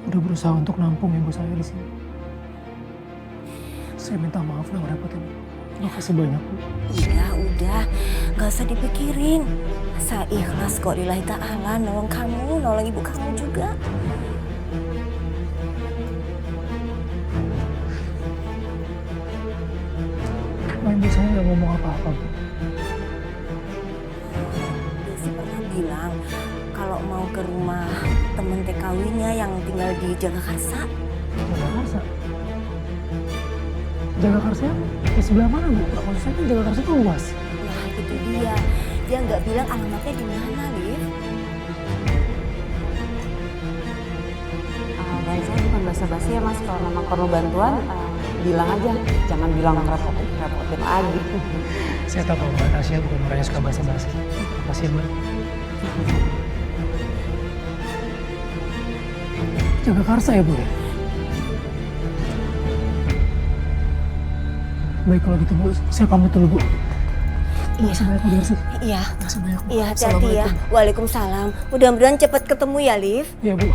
S2: udah berusaha untuk nampung ibu saya di sini. Saya minta maaf udah ngerepotin ibu. Makasih banyak, Bu.
S12: Udah, gak usah dipikirin. Saya ikhlas kok lillahi ta'ala nolong kamu, nolong ibu kamu juga.
S2: Emang ibu saya nggak ngomong apa-apa, Bu.
S12: Desi pernah bilang kalau mau ke rumah temen TKW-nya yang tinggal di Jagakarsa.
S2: Jagakarsa? Jagakarsa di sebelah mana, Bu? Maksud saya kan Jagakarsa itu luas.
S12: Nah, itu dia. Dia nggak bilang alamatnya di mana, Liv.
S3: Dan saya bukan basa-basi ya Mas, kalau memang perlu bantuan, bilang aja. Jangan bilang repotin lagi.
S2: Saya tahu kalau Mbak Tasya bukan orang yang suka basa-basi. Makasih ya, Mbak. Jagakarsa ya, Bu ya? Baik kalau gitu, Bu. Saya pamit dulu, Bu. Makasih banyak, Bu Darsi.
S12: Iya.
S2: Makasih banyak, Bu.
S12: Iya, hati-hati ya. Waalaikumsalam. Mudah-mudahan cepat ketemu ya, Liv.
S2: Iya, Bu.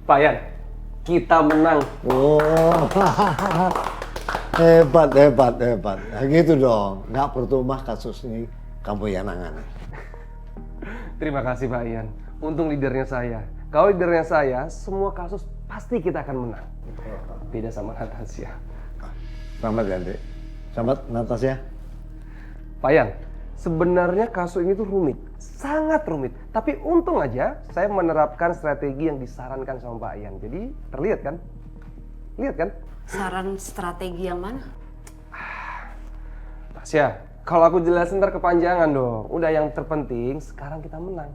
S10: Pak Yan, kita menang.
S9: Oh, hebat, hebat, hebat. Nah, gitu dong. Nggak percuma kasus ini kamu yang nangani.
S10: Terima kasih Pak Yan. Untung leadernya saya. Kalau leadernya saya, semua kasus pasti kita akan menang. Beda sama Natasha.
S9: Selamat ya, Dek. Selamat, Natasha.
S10: Pak Yan, sebenarnya kasus ini tuh rumit. Sangat rumit. Tapi untung aja saya menerapkan strategi yang disarankan sama Pak Yan. Jadi terlihat kan? Lihat kan?
S3: Saran strategi yang mana?
S10: Tasya, kalau aku jelasin ntar kepanjangan dong. Udah yang terpenting sekarang kita menang.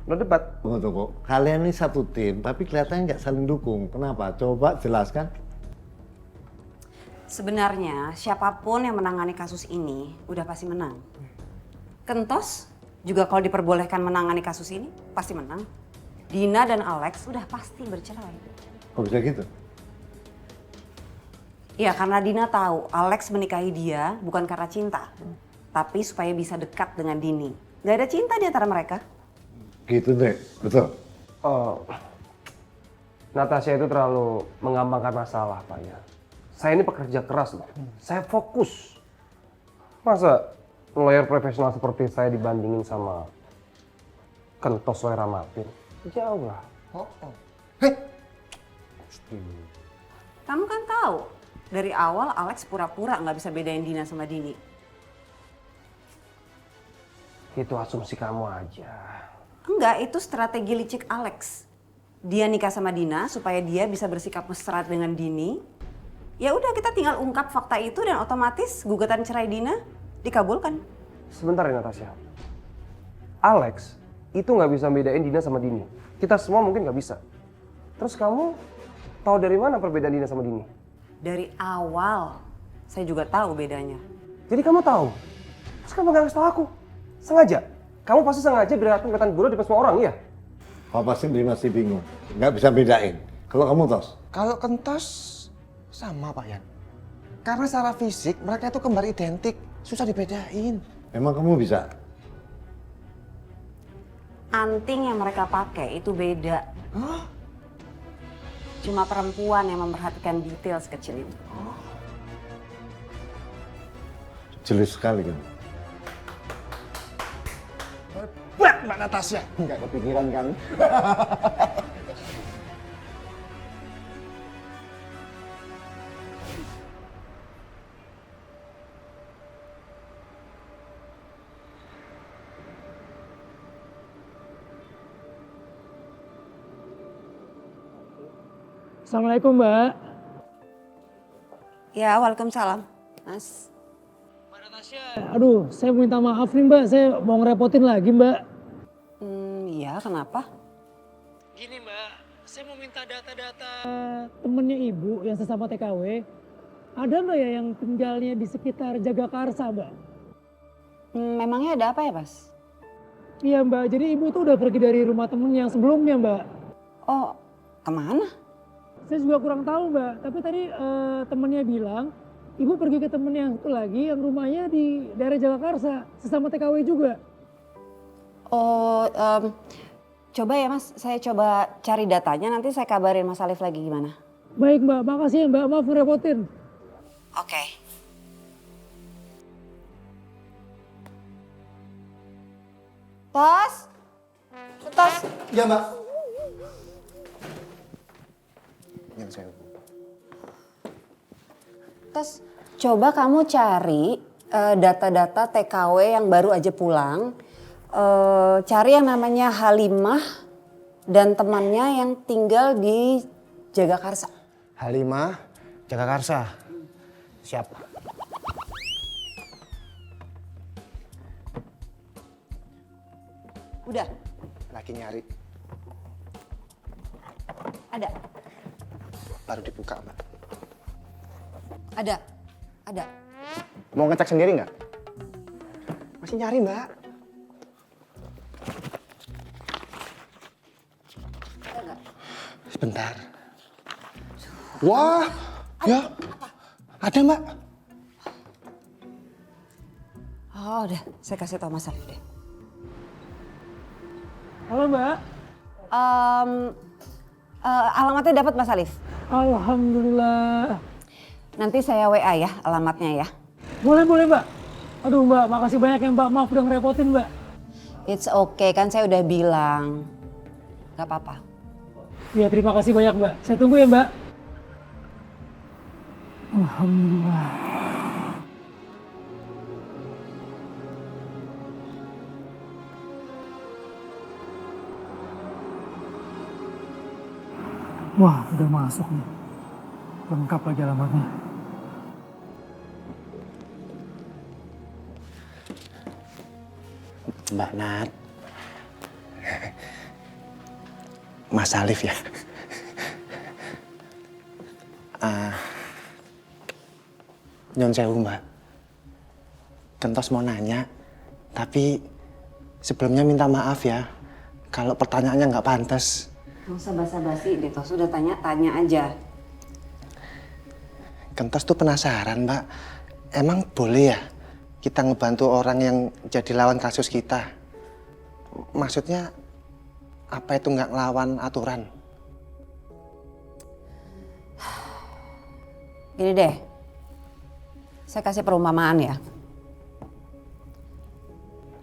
S10: Udah debat.
S9: Tunggu. Kalian ini satu tim, tapi kelihatannya nggak saling dukung. Kenapa? Coba jelaskan.
S3: Sebenarnya siapapun yang menangani kasus ini udah pasti menang. Kentos juga kalau diperbolehkan menangani kasus ini pasti menang. Dina dan Alex udah pasti bercerai.
S9: Kok bisa gitu?
S3: Ya karena Dina tahu Alex menikahi dia bukan karena cinta. Tapi supaya bisa dekat dengan Dini. Gak ada cinta di antara mereka.
S9: Gitu deh, betul.
S10: Oh, Natasha itu terlalu menggampangkan masalah, Pak ya. Saya ini pekerja keras loh. Saya fokus. Masa lawyer profesional seperti saya dibandingin sama kentos lawyer amatir? Jauh lah.
S3: Kamu kan tahu dari awal Alex pura-pura nggak bisa bedain Dina sama Dini.
S10: Itu asumsi kamu aja.
S3: Enggak, itu strategi licik Alex. Dia nikah sama Dina supaya dia bisa bersikap mesra dengan Dini. Ya udah kita tinggal ungkap fakta itu dan otomatis gugatan cerai Dina dikabulkan.
S10: Sebentar ya Natasha. Alex itu nggak bisa bedain Dina sama Dini. Kita semua mungkin nggak bisa. Terus kamu tahu dari mana perbedaan Dina sama Dini?
S3: Dari awal saya juga tahu bedanya.
S10: Jadi kamu tahu? Terus kamu nggak kasih tahu aku? Sengaja? Kamu pasti sengaja biar aku kelihatan bodoh di depan semua orang, iya?
S9: Papa sendiri masih bingung. Nggak bisa bedain.
S13: Kalau kamu, Tos?
S10: Kalau Kentos sama Pak Yan. Karena secara fisik mereka itu kembar identik, susah dibedain.
S13: Emang kamu bisa?
S3: Anting yang mereka pakai itu beda. Cuma perempuan yang memperhatikan detail sekecil itu.
S13: Jeli sekali kan?
S10: Hebat Mbak Natasha. Nggak kepikiran kan?
S2: Assalamualaikum, Mbak.
S3: Ya, waalaikumsalam, Mas.
S2: Aduh, saya minta maaf nih, Mbak. Saya mau ngerepotin lagi, Mbak.
S3: Iya, kenapa?
S2: Gini, Mbak. Saya mau minta data-data temennya Ibu yang sesama TKW. Ada nggak ya yang tinggalnya di sekitar Jagakarsa, Mbak?
S3: Memangnya ada apa ya, Mas?
S2: Iya, Mbak. Jadi Ibu tuh udah pergi dari rumah temen yang sebelumnya, Mbak.
S3: Oh, kemana?
S2: Saya juga kurang tahu, Mbak. Tapi tadi temennya bilang Ibu pergi ke temen yang satu lagi yang rumahnya di daerah Jagakarsa, sesama TKW juga.
S3: Oh, coba ya Mas, saya coba cari datanya, nanti saya kabarin Mas Alif lagi gimana.
S2: Baik, Mbak. Makasih ya, Mbak. Maaf ngerepotin.
S3: Oke. Tos? Tos?
S10: Ya Mbak. Yang saya
S3: Tos, coba kamu cari data-data TKW yang baru aja pulang. Cari yang namanya Halimah dan temannya yang tinggal di Jagakarsa.
S10: Halimah, Jagakarsa. Siap.
S3: Udah?
S10: Lagi nyari.
S3: Ada?
S10: Baru dibuka Mbak.
S3: Ada? Ada?
S10: Mau ngecek sendiri nggak? Masih nyari Mbak. Sebentar. Wah, ya. Ada Mbak.
S3: Oh udah, saya kasih tau Mas Alif deh.
S2: Halo, Mbak.
S3: Alamatnya dapat Mas Alif?
S2: Alhamdulillah.
S3: Nanti saya WA ya alamatnya ya.
S2: Boleh, Mbak. Aduh, Mbak. Makasih banyak ya, Mbak. Maaf udah ngerepotin, Mbak.
S3: It's okay, kan saya udah bilang. Gak apa-apa.
S2: Ya, terima kasih banyak, Mbak. Saya tunggu ya, Mbak. Alhamdulillah. Wah, udah masuk nih. Lengkap lagi alamatnya.
S10: Mbak Nat. Mas Alif ya. Nyon sewu Mbak. Kentos mau nanya, tapi sebelumnya minta maaf ya kalau pertanyaannya nggak pantas.
S3: Nggak usah basa-basi deh, Tos. Udah tanya aja.
S10: Kentos tuh penasaran Mbak, emang boleh ya kita ngebantu orang yang jadi lawan kasus kita? Maksudnya apa itu nggak ngelawan aturan?
S3: Gini deh, saya kasih perumpamaan ya.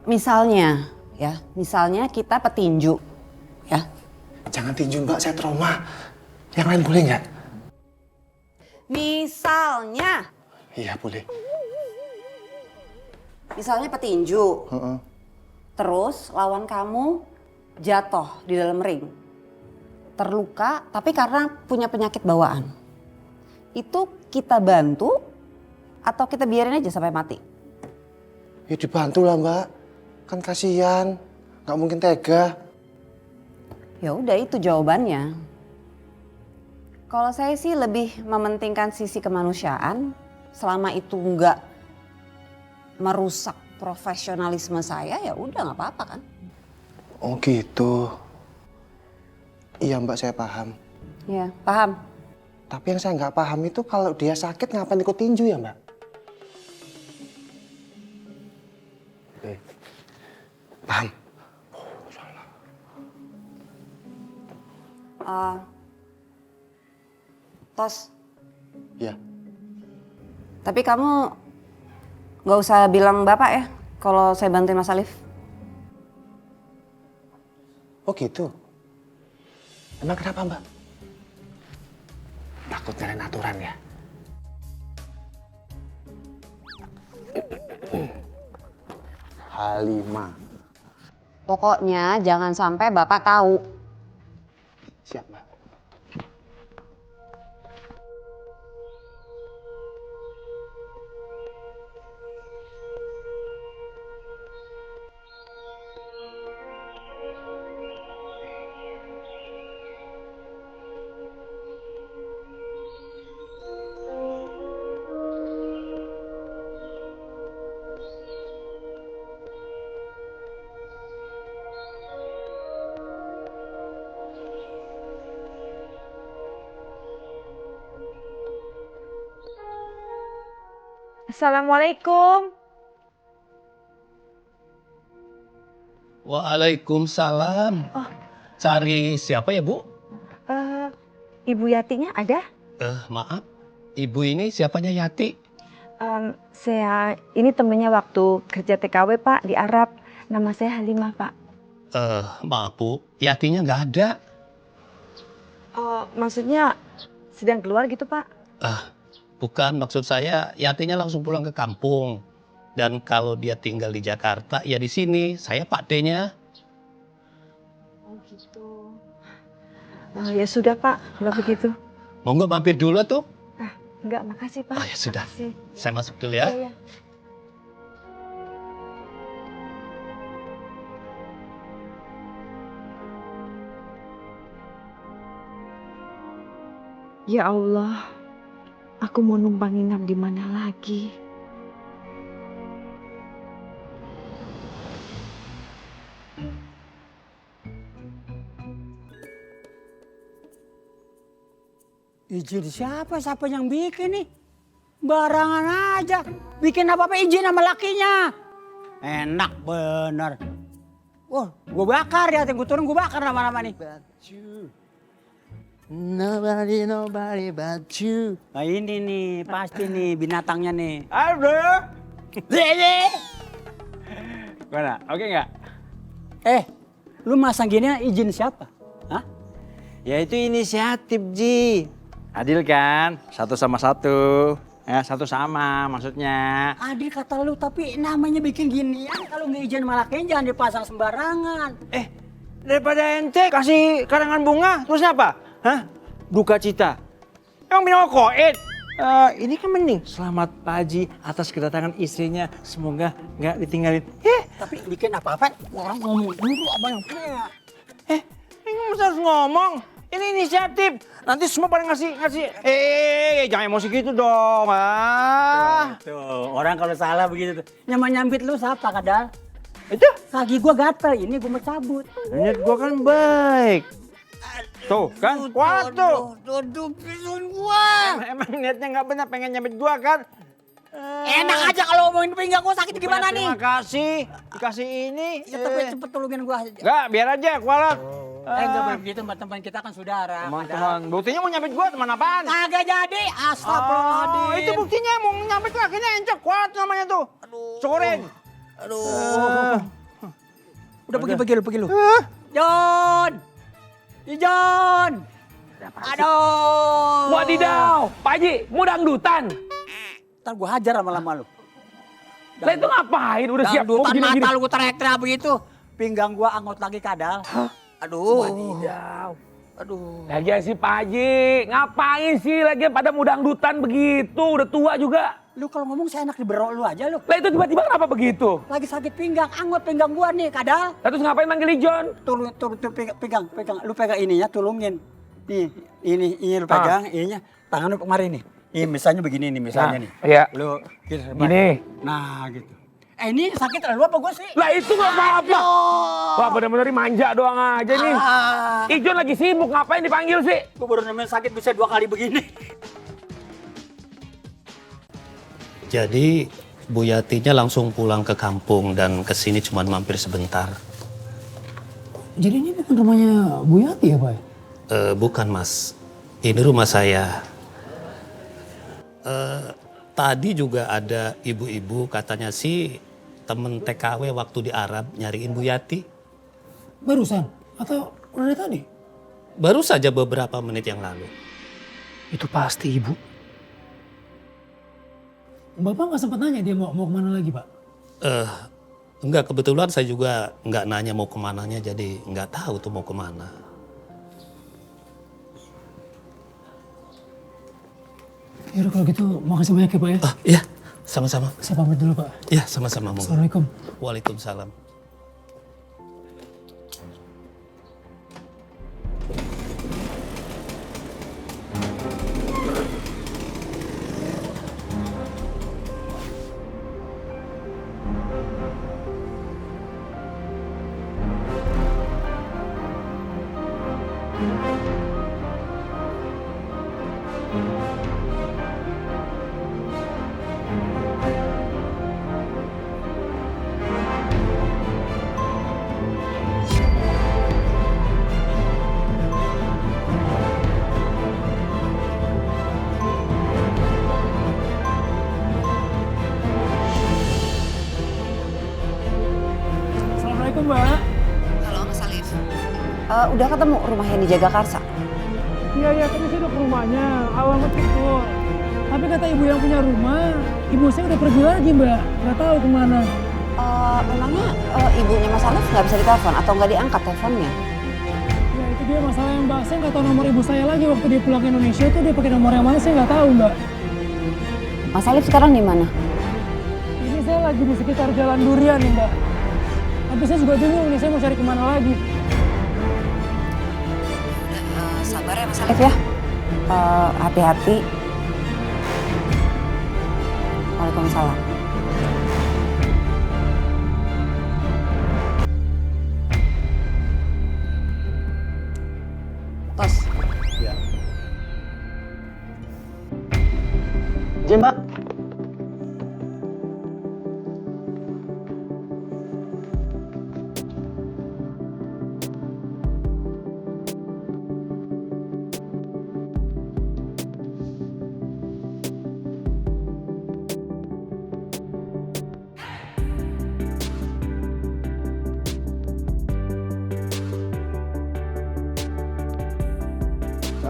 S3: Misalnya kita petinju, ya.
S10: Jangan tinju Mbak, saya trauma. Yang lain boleh nggak?
S3: Misalnya
S10: Iya boleh.
S3: petinju, terus lawan kamu jatuh di dalam ring, terluka, tapi karena punya penyakit bawaan. Itu kita bantu atau kita biarin aja sampai mati?
S10: Ya dibantu lah Mbak, kan kasihan, nggak mungkin tega.
S3: Ya udah itu jawabannya. Kalau saya sih lebih mementingkan sisi kemanusiaan, selama itu nggak merusak profesionalisme saya, ya udah nggak apa-apa kan?
S10: Oh gitu. Iya Mbak, saya paham.
S3: Iya, paham.
S10: Tapi yang saya nggak paham itu kalau dia sakit ngapain ikut tinju ya Mbak? Paham.
S3: Tos,
S10: Iya.
S3: tapi kamu nggak usah bilang bapak ya kalau saya bantuin Mas Alif.
S10: Oh gitu? Emang kenapa Mbak? Takut nyalain aturan ya? Halimah.
S3: Pokoknya jangan sampai bapak tahu.
S10: Siap Mbak.
S14: Assalamualaikum.
S15: Waalaikumsalam. Cari siapa ya, Bu?
S14: Ibu Yatinya ada?
S15: Maaf, Ibu ini siapanya Yati?
S14: Saya ini temennya waktu kerja TKW Pak di Arab. Nama saya Halimah Pak.
S15: Maaf Bu, Yatinya nggak ada.
S14: Maksudnya sedang keluar gitu Pak?
S15: Bukan, maksud saya Yatinya langsung pulang ke kampung. Dan kalau dia tinggal di Jakarta, ya di sini. Saya Pak D-nya.
S14: Oh gitu. Ya sudah Pak, kalau begitu.
S15: Monggo mampir dulu tuh.
S14: Enggak, makasih Pak.
S15: Oh ya sudah,
S14: Makasih.
S15: saya masuk dulu ya.
S14: Iya. Ya Allah, aku mau numpang nginap di mana lagi?
S7: Izin siapa? Siapa yang bikin nih? Barangan aja. Bikin apa-apa izin sama lakinya. Enak bener. Wah, gue bakar ya. Gue turun gue bakar nama-nama nih.
S9: Nobody but you.
S7: Nah ini nih, pasti nih binatangnya nih.
S9: Aduh.
S7: Dede. Gimana? Oke nggak? Lu masang gini izin siapa? Hah?
S9: Ya itu inisiatif, Ji. Adil kan? Satu sama satu. Ya, satu sama maksudnya.
S7: Adil kata lu, tapi namanya bikin ginian. Kalau nggak izin malakin jangan dipasang sembarangan.
S9: Daripada ente kasih karangan bunga, terusnya apa? Hah? Duka cita. Emang bilang koin? Ini kan mending. Selamat Pak Haji atas kedatangan istrinya. Semoga nggak ditinggalin.
S7: Tapi bikin apa-apa, orang ngomong dulu apa yang punya.
S9: Ini harus ngomong. Ini inisiatif. Nanti semua pada ngasih. Jangan emosi gitu dong.
S7: Tuh, orang kalau salah begitu tuh. Nyambit lu siapa, Kadal?
S9: Itu?
S7: Kaki gua gatel, ini gua mau cabut.
S9: Niat gua kan baik. Tuh kan, kuat tuh.
S7: Tuh, pisun gua.
S9: Emang niatnya nggak benar, pengen nyambit gua kan?
S7: Enak aja kalau ngomongin pinggang gua sakit gimana nih?
S9: Terima kasih, dikasih ini.
S7: Ya, tapi cepet tolongin gua.
S9: Enggak, biar aja kualat.
S7: Enggak boleh begitu, teman kita kan saudara.
S9: Teman-teman, buktinya mau nyambit gua teman apaan?
S7: Kagak jadi, astagfirullahaladzim.
S9: Itu buktinya mau nyambit lakinya encok, kualat namanya tuh. Syukurin.
S7: Udah pergi lu. Jon! Ijon! Aduh!
S5: Wadidaw, Pak Haji, mau dangdutan.
S7: Ntar gua hajar lama-lama lu.
S5: Lah itu ngapain? Udah siap. Mau
S7: Dangdutan
S5: begini-begini.
S7: mata lu gua teriak-teriak begitu. Pinggang gua angot lagi Kadal. Aduh.
S5: Wadidaw. Aduh. Lagian si Pak Haji, ngapain sih lagi pada mau dangdutan begitu? Udah tua juga.
S7: Lu kalau ngomong saya enak diberok lu aja lu.
S5: Lah itu tiba-tiba kenapa begitu?
S7: Lagi sakit pinggang, angot pinggang gua nih Kadal.
S5: Lah terus ngapain manggil Ijon?
S7: Turun pegang. Lu pegang ininya, tulungin. Nih, ini lu pegang, ininya. Tangan lu kemari nih. Ini misalnya begini nih, misalnya nih.
S5: Iya.
S7: Lu gitu.
S5: Gini.
S7: Nah, gitu. Ini sakit terlalu apa gue sih?
S5: Lah itu nggak apa-apa. Wah bener-bener manja doang aja nih. Ijon lagi sibuk, ngapain dipanggil sih?
S7: Gue baru nemuin sakit bisa 2 kali begini.
S15: Jadi Bu Yatinya langsung pulang ke kampung dan kesini cuma mampir sebentar.
S2: Jadi ini bukan rumahnya Bu Yati ya Pak?
S15: Bukan Mas, ini rumah saya. Tadi juga ada ibu-ibu katanya sih temen TKW waktu di Arab nyariin Bu Yati.
S2: Barusan? Atau udah dari tadi?
S15: Baru saja beberapa menit yang lalu.
S2: Itu pasti ibu. Bapak nggak sempat nanya dia mau kemana lagi Pak?
S15: Enggak, kebetulan saya juga nggak nanya mau kemananya, jadi nggak tahu tuh mau kemana.
S2: Ya udah kalau gitu makasih banyak ya Pak ya.
S15: Iya, sama-sama.
S2: Saya pamit dulu Pak.
S15: Iya, sama-sama.
S2: Assalamualaikum.
S15: Waalaikumsalam.
S2: Assalamualaikum Mbak.
S3: Halo Mas Alif. Udah ketemu rumahnya di Jagakarsa?
S2: Iya, tadi saya udah ke rumahnya, alamat itu. Tapi kata ibu yang punya rumah, ibu saya udah pergi lagi Mbak, nggak tahu kemana.
S3: Memangnya ibunya Mas Alif nggak bisa ditelepon atau nggak diangkat teleponnya?
S2: Ya itu dia masalah yang Mbak, saya nggak tahu nomor ibu saya lagi waktu dia pulang ke Indonesia itu dia pakai nomor yang mana saya nggak tahu Mbak.
S3: Mas Alif sekarang di mana?
S2: Ini saya lagi di sekitar Jalan Durian nih Mbak. Tapi saya juga bingung nih, saya mau cari kemana lagi.
S3: Sabar ya Mas Alif ya. Hati-hati. Waalaikumsalam. Tos.
S15: Ya.
S10: Mbak.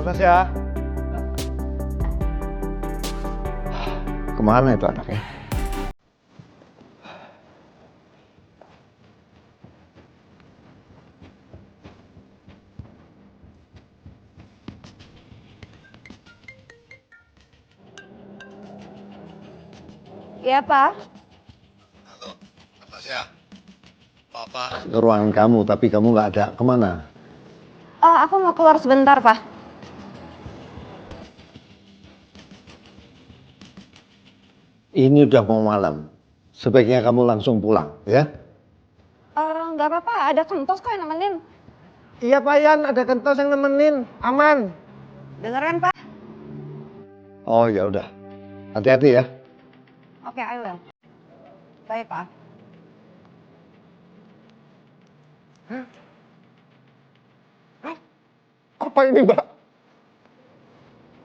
S13: Atas ya. Kemana itu anaknya?
S14: Iya Pak.
S13: Atasya. Papa ke ruangan kamu, tapi kamu nggak ada. Kemana?
S14: Aku mau keluar sebentar Pak.
S13: Ini udah mau malam. Sebaiknya kamu langsung pulang, ya?
S14: Nggak apa-apa, ada Kentos kok yang nemenin.
S10: Iya Pak Yan, ada Kentos yang nemenin. Aman.
S14: Dengeran Pak?
S13: Oh ya udah. Hati-hati ya.
S14: Oke, I will. Baik Pak.
S10: Apa ini Mbak?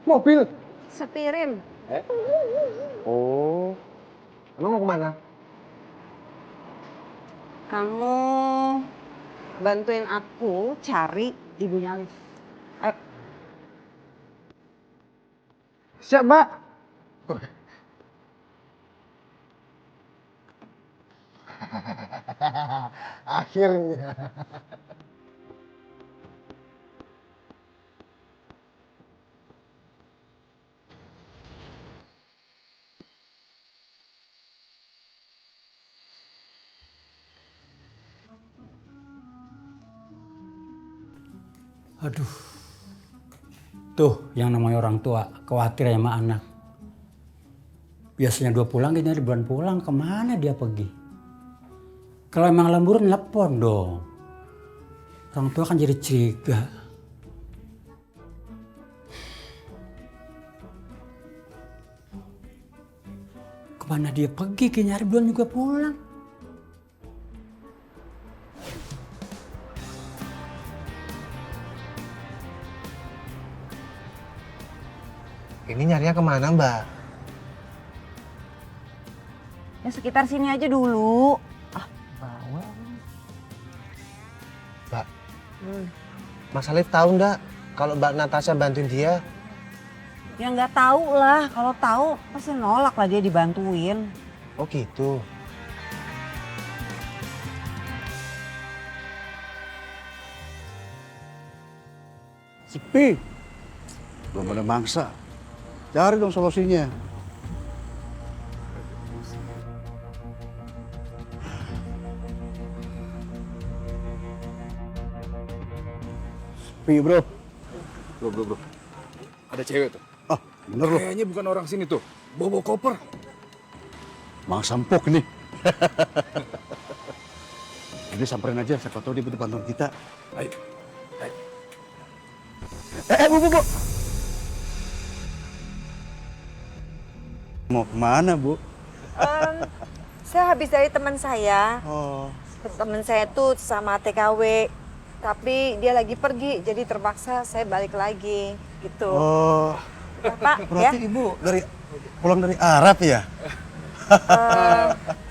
S10: Mobil.
S14: Sepirin.
S10: Oh. Emang mau kemana?
S3: Kamu bantuin aku cari ibunya Alif. Ayo.
S10: Siap, Mbak. Akhirnya.
S7: Aduh. Tuh yang namanya orang tua khawatir sama anak. Biasanya dia pulang, ini bulan pulang, kemana dia pergi? Kalau emang lembur telepon dong. Orang tua kan jadi curiga. Kemana dia pergi? Kayaknya hari bulan juga pulang.
S10: Ini nyarinya kemana, Mbak?
S3: Ya sekitar sini aja dulu.
S10: Mbak, Mas Alif tahu ndak kalau Mbak Natasha bantuin dia?
S3: Ya nggak tahu lah. Kalau tahu pasti nolak lah dia dibantuin.
S10: Oh gitu.
S16: Sepi. Belum ada mangsa. Cari dong solusinya. Sepi bro.
S5: Bro. Ada cewek tuh.
S16: Ah, bener loh.
S5: Kayaknya bukan orang sini tuh. Bawa koper.
S16: Mangsa empuk nih. Jadi samperin aja, siapa tahu dia butuh bantuan kita.
S5: Ayo.
S16: Bu. Mau kemana, Bu?
S12: Saya habis dari teman saya.
S16: Oh.
S12: Teman saya tuh sama TKW. Tapi dia lagi pergi, jadi terpaksa saya balik lagi gitu.
S16: Oh.
S12: Pak,
S16: Berarti
S12: ya?
S16: Ibu pulang dari Arab ya?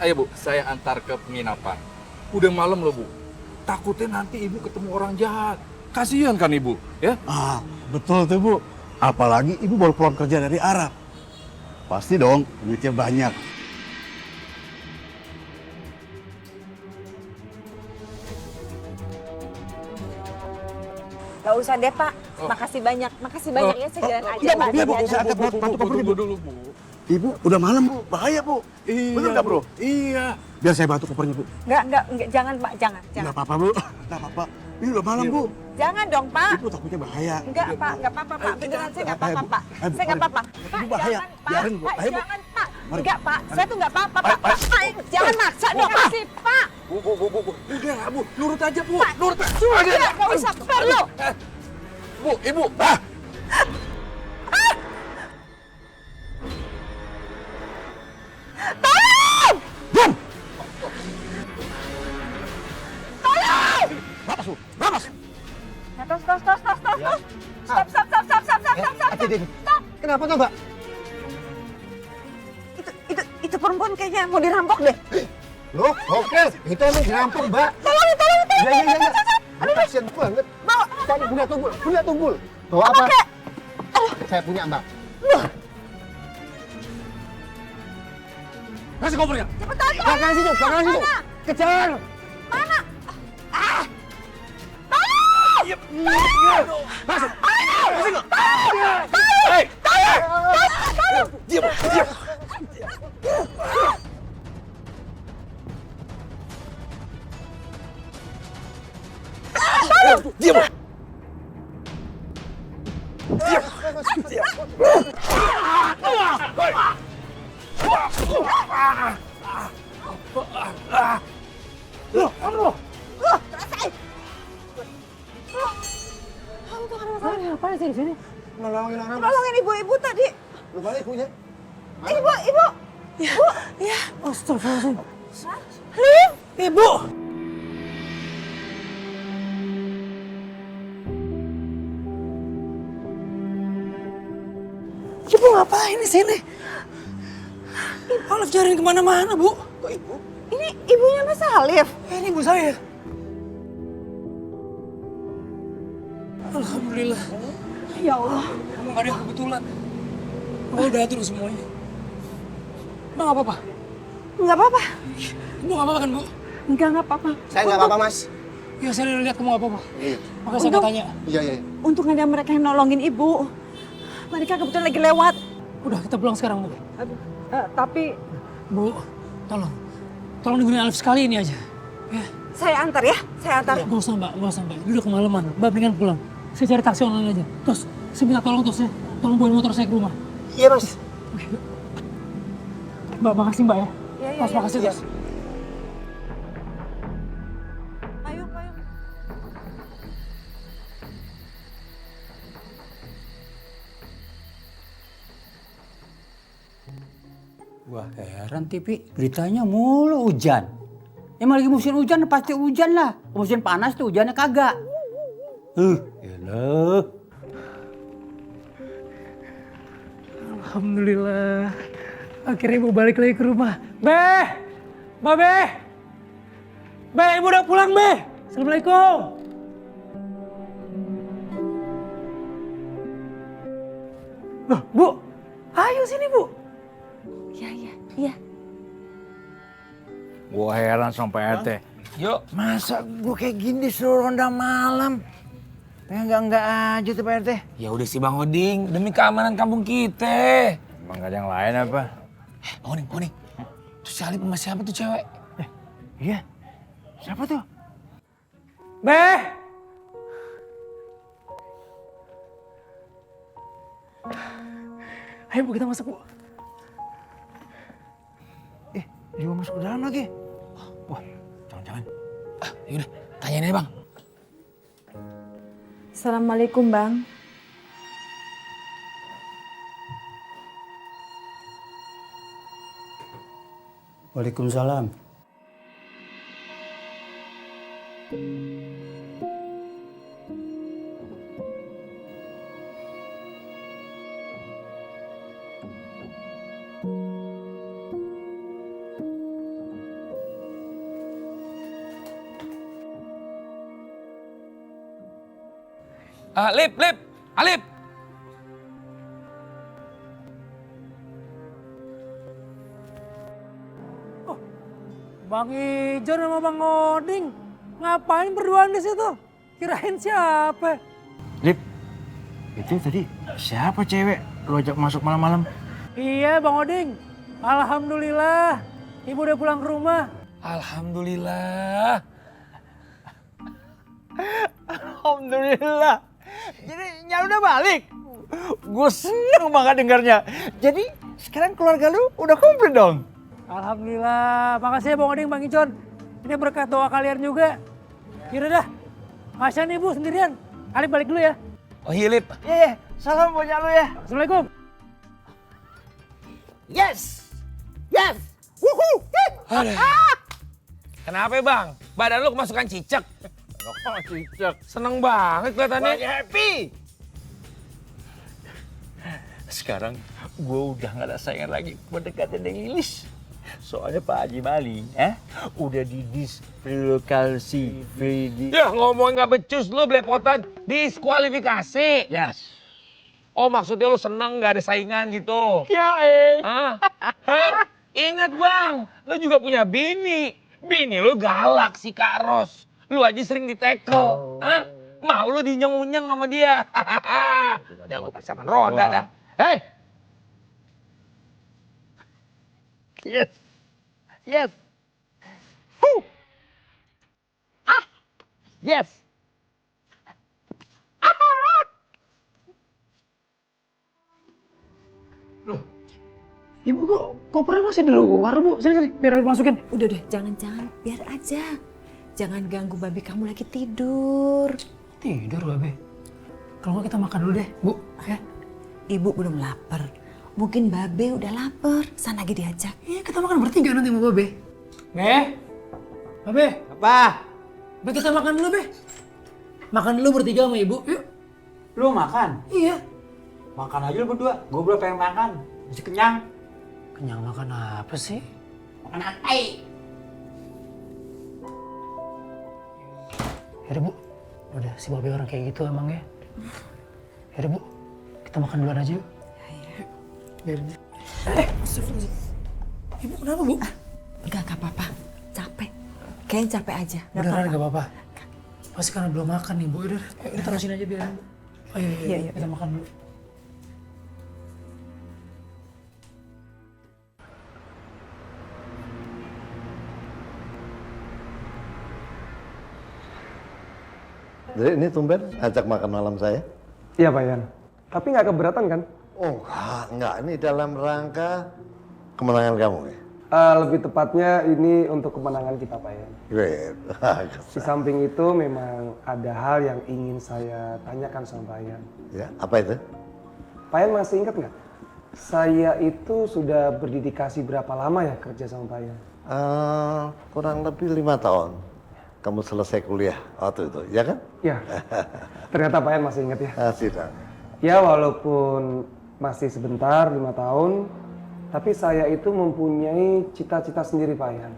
S5: Ayo Bu, saya antar ke penginapan. Udah malam loh Bu. Takutnya nanti Ibu ketemu orang jahat. Kasihan kan Ibu, ya?
S16: Ah, betul tuh Bu. Apalagi Ibu baru pulang kerja dari Arab. Pasti dong, duitnya banyak.
S12: Gak usah deh Pak, makasih banyak ya saya jalan aja Pak.
S16: Iya Bu, saya angkat bantu kopernya Bu.
S5: dulu Bu.
S16: Ibu, udah malam Bu, bahaya Bu.
S5: Iya,
S16: Bener nggak Bro?
S5: Iya.
S16: Biar saya bantu kopernya Bu.
S12: Enggak, jangan Pak, jangan.
S16: Nggak apa-apa Bu, nggak apa-apa. Ini udah malam Bu.
S12: Jangan dong Pak.
S16: Ibu takutnya bahaya.
S12: Enggak Pak, enggak apa-apa Pak. Beneran saya enggak apa-apa Pak. Saya enggak apa-apa. Pak,
S16: Ibu bahaya.
S12: jangan Pak.
S16: Biarin Bu,
S12: Pak,
S16: ayo Bu.
S12: jangan Pak. Enggak Pak, saya tuh enggak apa-apa Pak. Pak, jangan maksa dong sih Pak.
S5: Bu. Udah Bu, nurut aja Bu.
S12: Pak,
S5: Nurut aja.
S12: sudah, enggak usah perlu.
S5: Bu, Ibu.
S12: Tolong! Tolong!
S16: Bapas Bu, bapas.
S12: Tos. Stop.
S10: Kenapa tuh, Mbak?
S12: Itu perempuan kayaknya mau dirampok deh.
S10: Loh, oke. Itu emang dirampok, Mbak.
S12: Tolong.
S10: Iya. Aduh, kasihan banget.
S12: Bawa.
S10: Saya punya tumbul. Bawa apa? Saya punya, Mbak.
S16: Kasih kopernya.
S12: Cepetan,
S10: Belakang situ. Kejar.
S12: Mana?
S16: Masuk.
S12: Tolong!
S16: Diam. Diam.
S12: Ngapain sih di sini?
S10: Nolongin orang.
S12: Tolongin ibu-ibu tadi.
S10: Lu balik punya.
S12: Ibu.
S7: Ya. Astagfirullahaladzim.
S12: Liv.
S7: Ibu. Ibu ngapain di sini? Alif cariin kemana-mana, Bu. Kok ibu?
S12: Ini ibunya Mas Alif.
S7: Ini ibu saya. Alhamdulillah.
S12: Ya Allah.
S7: Emang ada yang kebetulan. Gue udah atur semuanya. Emang nggak apa-apa?
S12: Nggak apa-apa.
S7: Ibu nggak apa-apa kan, Bu?
S12: Nggak apa-apa.
S10: Saya nggak apa-apa, Mas.
S7: Ya, saya udah lihat kamu nggak apa-apa.
S10: Iya.
S7: Makanya saya nggak tanya.
S10: Iya.
S12: Untung ada mereka yang nolongin ibu. Mereka kebetulan lagi lewat.
S7: Udah, kita pulang sekarang, Bu.
S12: Tapi
S7: Bu, tolong dengerin Alif sekali ini aja. Ya.
S12: saya antar ya. Saya antar.
S7: Nggak usah, Mbak. Ini udah kemalaman. Mbak, mendingan pulang. Saya cari taksi online aja. Terus, saya minta tolong terus ya. Tolong bawain motor saya ke rumah.
S10: Iya, Mas.
S7: Mbak, makasih Mbak ya.
S12: Iya.
S7: Mas, makasih Mas. Wah heran TV, beritanya mulu hujan. Emang lagi musim hujan pasti hujan lah. Musim panas tuh hujannya kagak. Elah.
S2: Alhamdulillah. Akhirnya ibu balik lagi ke rumah. Be! Mbak Be! Be, ibu udah pulang, Be! Assalamualaikum. Loh, Bu. Ayo sini, Bu.
S3: Iya.
S9: Gua heran sama Pak RT.
S5: Yuk.
S9: Masa gua kayak gini disuruh ronda malam? Enggak aja tuh Pak RT.
S5: Ya udah sih Bang Oding, demi keamanan kampung kita.
S9: Emang gak ada yang lain apa?
S5: Bang Oding. Tuh si Alip sama siapa tuh cewek?
S9: Iya. Siapa tuh?
S2: Be! Ayo Bu, kita masuk Bu.
S9: Dia mau masuk ke dalam lagi. Wah, jangan-jangan.
S5: Yaudah, tanyain aja Bang.
S14: Assalamualaikum Bang.
S7: Waalaikumsalam.
S5: Alip.
S2: Bang Ijon sama Bang Oding ngapain berduaan di situ? Kirain siapa?
S9: Lip, itu tadi siapa cewek lu ajak masuk malam-malam?
S2: Iya Bang Oding. Alhamdulillah. Ibu udah pulang ke rumah.
S5: Alhamdulillah.
S9: Alhamdulillah. Jadi Nya udah balik. Gue seneng banget dengarnya. Jadi sekarang keluarga lu udah komplit dong.
S2: Alhamdulillah. Makasih ya Bang Oding, Bang Icon. Ini berkat doa kalian juga. Yaudah dah. Kasian Ibu sendirian. Alip balik dulu ya.
S5: Oh iya Lip.
S9: Iya, salam buat Nya lu ya.
S2: Assalamualaikum.
S9: Yes. Wuhu.
S5: Aduh. Kenapa Bang? Badan lu kemasukan cicak.
S9: Oh, cicak.
S5: Seneng banget kelihatannya.
S9: Lagi happy. Sekarang gue udah gak ada saingan lagi buat deketin Lilis. Soalnya Pak Haji Mali, udah didiskualifikasi.
S5: Ya ngomongin gak becus lu belepotan. Diskualifikasi.
S9: Yes.
S5: Oh maksudnya lu seneng gak ada saingan gitu?
S9: Ya
S5: Hah? Ingat Bang, lu juga punya bini. Bini lu galak si Kak Ros. Lu aja sering diteko. Hah? Mau lu dinyeng-nyeng sama dia. Udah lu pasangan roda dah. Hei!
S9: Yes. Yes. Yes.
S2: Ibu kok kopernya masih di luar Bu? Sini biar aku masukin.
S12: Udah, jangan, biar aja. Jangan ganggu babi kamu lagi tidur.
S2: Tidur Babe. Kalau nggak kita makan dulu deh Bu. Ya.
S12: Ibu belum lapar. Mungkin Babe udah lapar. Sana lagi diajak.
S2: Iya kita makan bertiga nanti sama Babe. Babe.
S7: Apa?
S2: Babe kita makan dulu Be. Makan dulu bertiga sama Ibu. Yuk.
S7: Lu makan?
S2: Iya.
S7: Makan aja lu berdua. Gue belum pengen makan. Masih kenyang.
S2: Kenyang makan apa sih?
S7: Makan apa?
S2: Yaudah Bu. Udah si Babe orang kayak gitu emang ya. Yaudah Bu. Kita makan duluan aja yuk. Biarin. Ibu kenapa Bu?
S12: Enggak apa-apa. Capek. Kayaknya capek aja.
S2: Beneran gak apa-apa? Pasti karena belum makan nih Bu. Udah, yuk terusin aja biarin Bu. Oh iya, kita makan dulu.
S13: Jadi ini tumben ajak makan malam saya?
S10: Iya Pak Yan. Tapi nggak keberatan kan?
S13: Oh enggak, ini dalam rangka kemenangan kamu ya?
S10: Lebih tepatnya ini untuk kemenangan kita Pak Yan.
S13: Great.
S10: Di samping itu memang ada hal yang ingin saya tanyakan sama Pak Yan.
S13: Ya, apa itu?
S10: Pak Yan masih ingat nggak? Saya itu sudah berdedikasi berapa lama ya kerja sama Pak Yan?
S13: Kurang lebih 5 tahun. Kamu selesai kuliah waktu itu, ya kan?
S10: Ya, ternyata Pak Yan masih ingat ya.
S13: Sudah.
S10: Ya walaupun masih sebentar 5 tahun, tapi saya itu mempunyai cita-cita sendiri Pak Yan.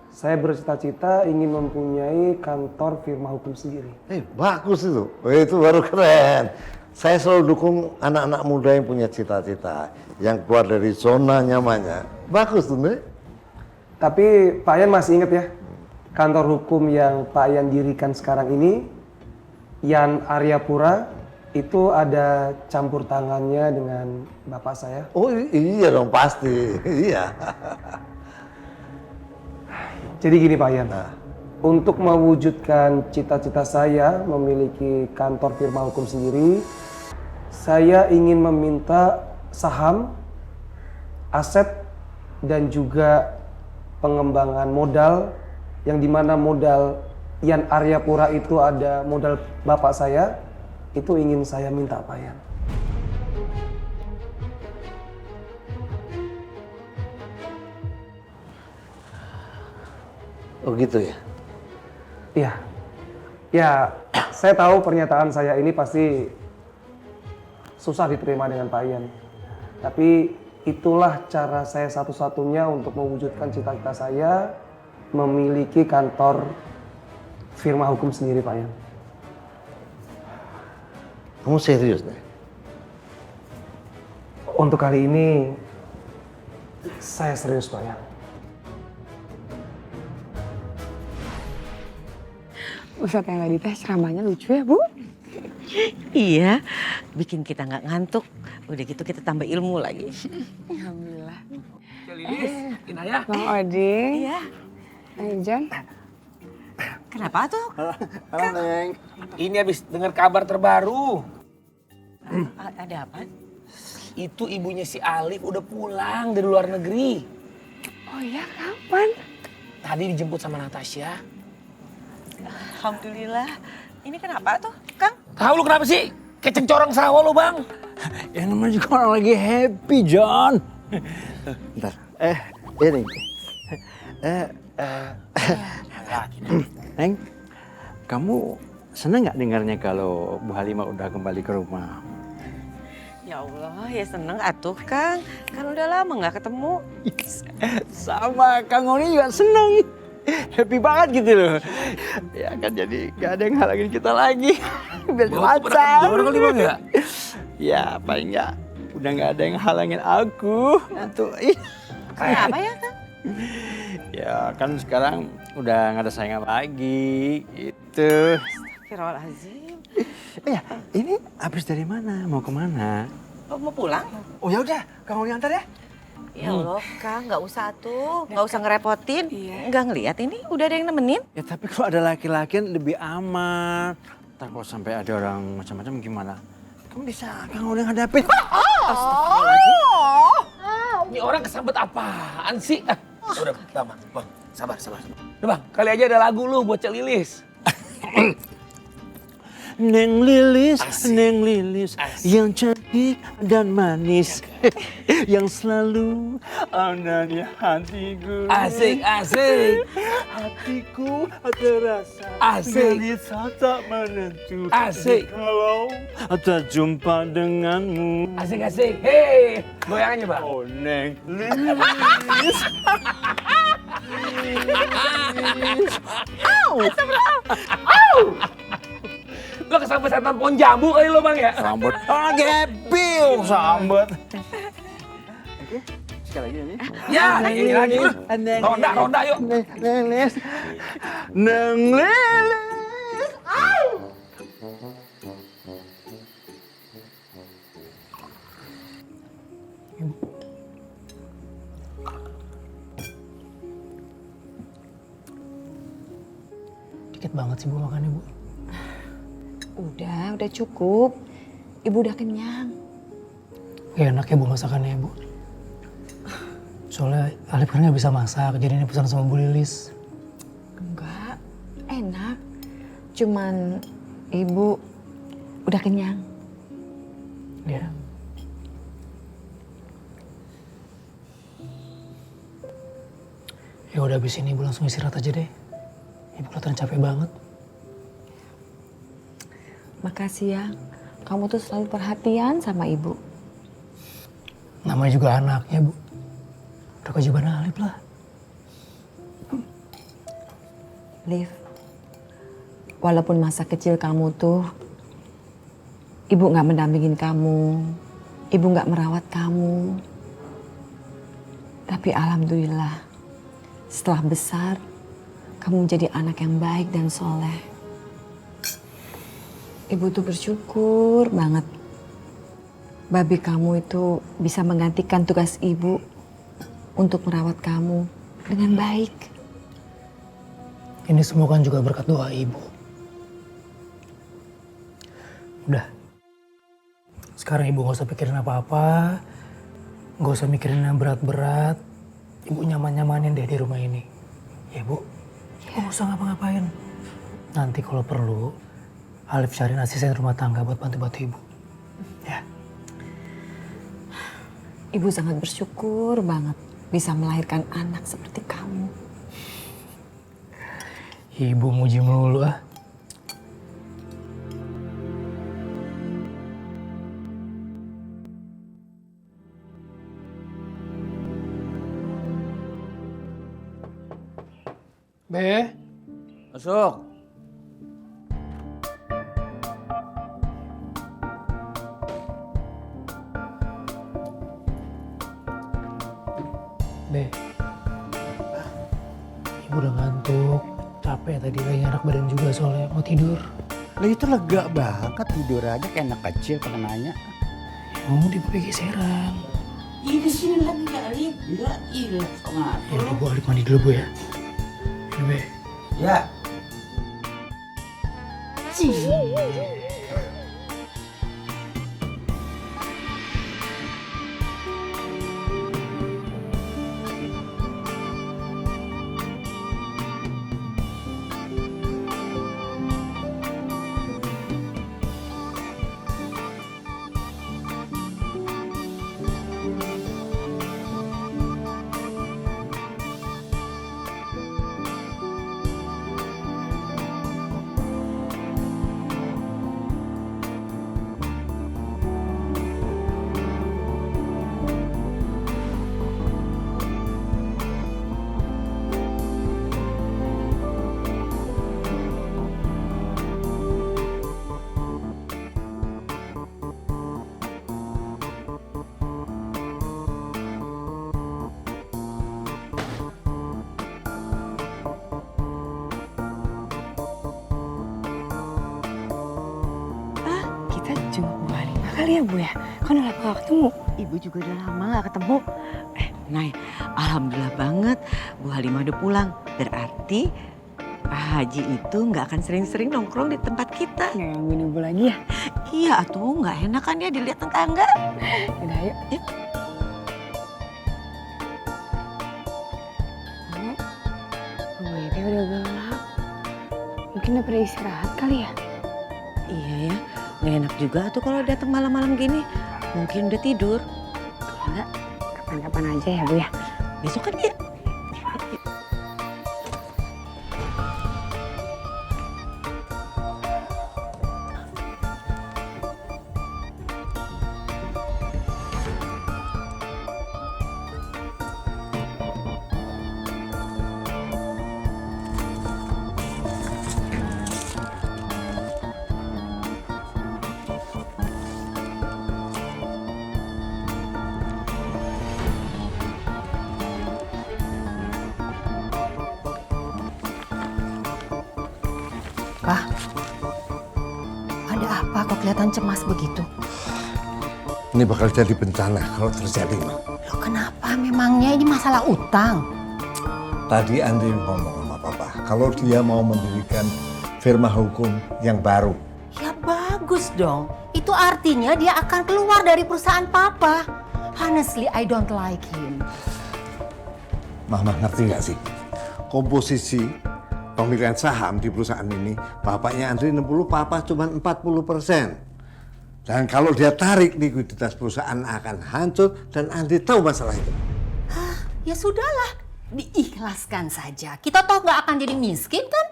S10: Saya bercita-cita ingin mempunyai kantor firma hukum sendiri.
S13: Bagus itu. Itu baru keren. Saya selalu dukung anak-anak muda yang punya cita-cita, yang keluar dari zona nyamannya. Bagus tuh, Nek.
S10: Tapi Pak Yan masih ingat ya, kantor hukum yang Pak Yan dirikan sekarang ini, Yan Aryapura, itu ada campur tangannya dengan bapak saya.
S13: Oh iya dong, pasti. Iya.
S10: Jadi gini Pak Yan, untuk mewujudkan cita-cita saya memiliki kantor firma hukum sendiri, saya ingin meminta saham, aset, dan juga pengembangan modal, yang dimana modal Yan Aryapura itu ada modal bapak saya, itu ingin saya minta Pak Yan.
S13: Oh gitu ya?
S10: Iya. Ya, saya tahu pernyataan saya ini pasti susah diterima dengan Pak Yan. Tapi itulah cara saya satu-satunya untuk mewujudkan cita-cita saya memiliki kantor firma hukum sendiri, Pak Yan.
S13: Kamu serius deh?
S10: Untuk kali ini, saya serius, Pak Yan.
S14: Ustadz yang tadi teh ceramahnya lucu ya, Bu?
S1: Iya, bikin kita nggak ngantuk. Udah gitu kita tambah ilmu lagi.
S14: Alhamdulillah.
S5: Lilis, Inaya.
S14: Bang Oding.
S1: Iya.
S14: Jan.
S1: Kenapa tuh?
S5: Halo, Neng. Ini habis dengar kabar terbaru.
S1: Ada apa?
S5: Itu ibunya si Alif udah pulang dari luar negeri.
S14: Oh iya, kapan?
S5: Tadi dijemput sama Natasha.
S1: Alhamdulillah. Ini kenapa tuh, Kang?
S5: Tahu lu kenapa sih? Keceng corong sawah lu, Bang.
S9: Ya namanya juga orang lagi happy, John.
S13: Bentar. Ini.
S9: Neng, kamu seneng nggak dengarnya kalau Bu Halimah udah kembali ke rumah?
S1: Ya Allah, ya seneng atuh, Kang. Kan udah lama nggak ketemu.
S9: Sama Kang Oni juga seneng. Happy banget gitu loh. Ya kan jadi gak ada yang halangin kita lagi. Biar pacar.
S5: Kali Bang ya?
S9: Ya paling nggak udah nggak ada yang halangin aku. Tuh.
S1: Kenapa ya, Kang?
S9: Ya kan sekarang udah nggak ada saingan lagi. Gitu.
S1: Astagfirullahaladzim.
S9: Ya ini habis dari mana? Mau kemana?
S1: Oh, mau pulang?
S9: Oh ya udah, Kang Oni antar ya.
S1: Ya Allah, Kang, nggak usah tuh. Nggak usah ngerepotin. Nggak ngeliat ini, udah ada yang nemenin.
S9: Ya tapi kalau ada laki-laki lebih aman. Ntar kalau sampai ada orang macam-macam gimana? Kamu bisa Kang Oni hadapin.
S1: Astagfirullahaladzim.
S5: Ini orang kesambet apaan sih? Udah, Bang. Sabar. Udah, Bang, kali aja ada lagu lu buat Cek Lilis.
S9: Neng Lilis, Neng Lilis, yang cantik dan manis, yang selalu ada di hatiku.
S5: Asik.
S9: Hatiku terasa gelisah tak menentu.
S5: Asik.
S9: Kalau terjumpa denganmu.
S5: Asik. Hei, goyangannya, Bang.
S9: Oh, Neng Lilis.
S5: Lo kesambet setan pohon jambu kali lo, Bang ya?
S9: Sambet. Gebil sambet. Oke, sekali lagi nih.
S5: Ya, ini lagi. Ronda yuk.
S9: Neng Lilis. Neng Lilis.
S2: Dikit banget sih Bu makannya, Bu.
S14: Udah cukup. Ibu udah kenyang.
S2: Gak enak ya Bu masakannya, Bu. Soalnya Alif kan gak bisa masak, jadi ini pesan sama Bu Lilis.
S14: Enggak, enak. Cuman ibu udah kenyang.
S2: Ya. Ya udah abis ini Ibu langsung istirahat aja deh. Ibu kelihatan capek banget.
S14: Makasih ya, kamu tuh selalu perhatian sama Ibu.
S2: Namanya juga anaknya, Bu. Udah kewajiban Alif lah.
S14: Liv, walaupun masa kecil kamu tuh, Ibu nggak mendampingin kamu, Ibu nggak merawat kamu. Tapi alhamdulillah, setelah besar, kamu menjadi anak yang baik dan soleh. Ibu tuh bersyukur banget. Babi kamu itu bisa menggantikan tugas Ibu untuk merawat kamu dengan baik.
S2: Ini semua kan juga berkat doa Ibu. Udah. Sekarang Ibu gak usah pikirin apa-apa. Gak usah mikirin yang berat-berat. Ibu nyaman-nyamanin deh di rumah ini. Ya Bu, Ibu gak usah ngapa-ngapain. Nanti kalau perlu, Alif cariin asisten rumah tangga buat bantu-bantu Ibu. Ya.
S14: Ibu sangat bersyukur banget bisa melahirkan anak seperti kamu.
S2: Ibu muji melulu ah. Be.
S4: Masuk.
S2: Be. Ibu udah ngantuk. Capek tadi lagi enak badan juga soalnya mau tidur.
S9: Lah itu lega banget tidur aja kayak anak kecil pengen nanya.
S2: Mau dipakai geseran.
S8: Di sini lagi kali. Ya iya.
S2: Ya udah Bu, Alif mandi dulu Bu ya. Ini Be.
S9: Ya.
S14: Kita jenguk Bu Halimah kali ya Bu ya? Kan udah lama gak ketemu. Ibu juga udah lama gak ketemu.
S1: Nay, alhamdulillah banget Bu Halimah udah pulang. Berarti Pak Haji itu nggak akan sering-sering nongkrong di tempat kita.
S14: Nggak gangguin Ibu lagi ya?
S1: Iya, atuh nggak enak kan ya dilihat tetangga.
S14: Udah ayo.
S1: Yuk.
S14: Bu udah gelap. Mungkin udah pada istirahat kali ya?
S1: Iya ya, nggak enak juga tuh kalau datang malam-malam gini. Mungkin udah tidur.
S14: Enggak, kapan-kapan aja ya Bu ya?
S1: Besok kan ya.
S12: Pak, ada apa kok kelihatan cemas begitu?
S13: Ini bakal jadi bencana kalau terjadi, Ma.
S12: Loh kenapa memangnya ini masalah utang?
S13: Tadi Andri ngomong sama Papa, kalau dia mau mendirikan firma hukum yang baru.
S12: Ya bagus dong. Itu artinya dia akan keluar dari perusahaan Papa. Honestly, I don't like him.
S13: Mama ngerti nggak sih? Komposisi pemilihan saham di perusahaan ini, bapaknya Andri 60, Papa cuma 40%. Dan kalau dia tarik, likuiditas perusahaan akan hancur dan Andri tahu masalah itu.
S12: Hah, ya sudahlah.
S8: Diikhlaskan saja. Kita toh nggak akan jadi miskin kan?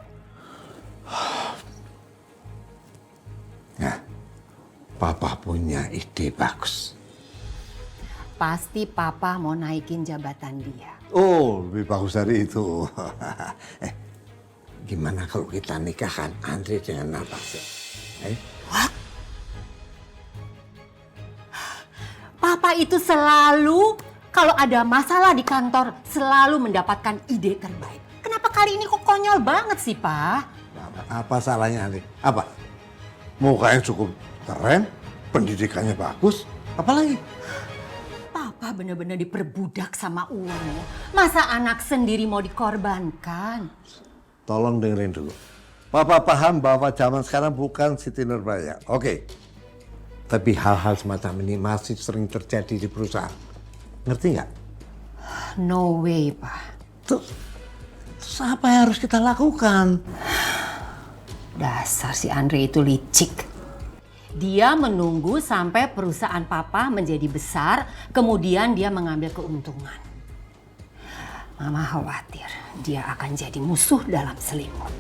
S13: Nah, Papa punya ide bagus.
S8: Pasti Papa mau naikin jabatan dia.
S13: Oh, lebih bagus dari itu. Gimana kalau kita nikahkan Andre dengan Natasha?
S8: Papa itu selalu kalau ada masalah di kantor selalu mendapatkan ide terbaik. Kenapa kali ini kok konyol banget sih, Pak?
S13: Apa salahnya Andre? Apa? Mukanya cukup keren, pendidikannya bagus, apalagi?
S8: Papa benar-benar diperbudak sama uangnya. Masa anak sendiri mau dikorbankan?
S13: Tolong dengerin dulu. Papa paham bahwa zaman sekarang bukan Siti Nurbaya. Oke. Tapi hal-hal semacam ini masih sering terjadi di perusahaan. Ngerti nggak?
S8: No way, Pak.
S13: Terus apa yang harus kita lakukan?
S8: Dasar si Andre itu licik. Dia menunggu sampai perusahaan Papa menjadi besar, kemudian dia mengambil keuntungan. Mama khawatir dia akan jadi musuh dalam selimut.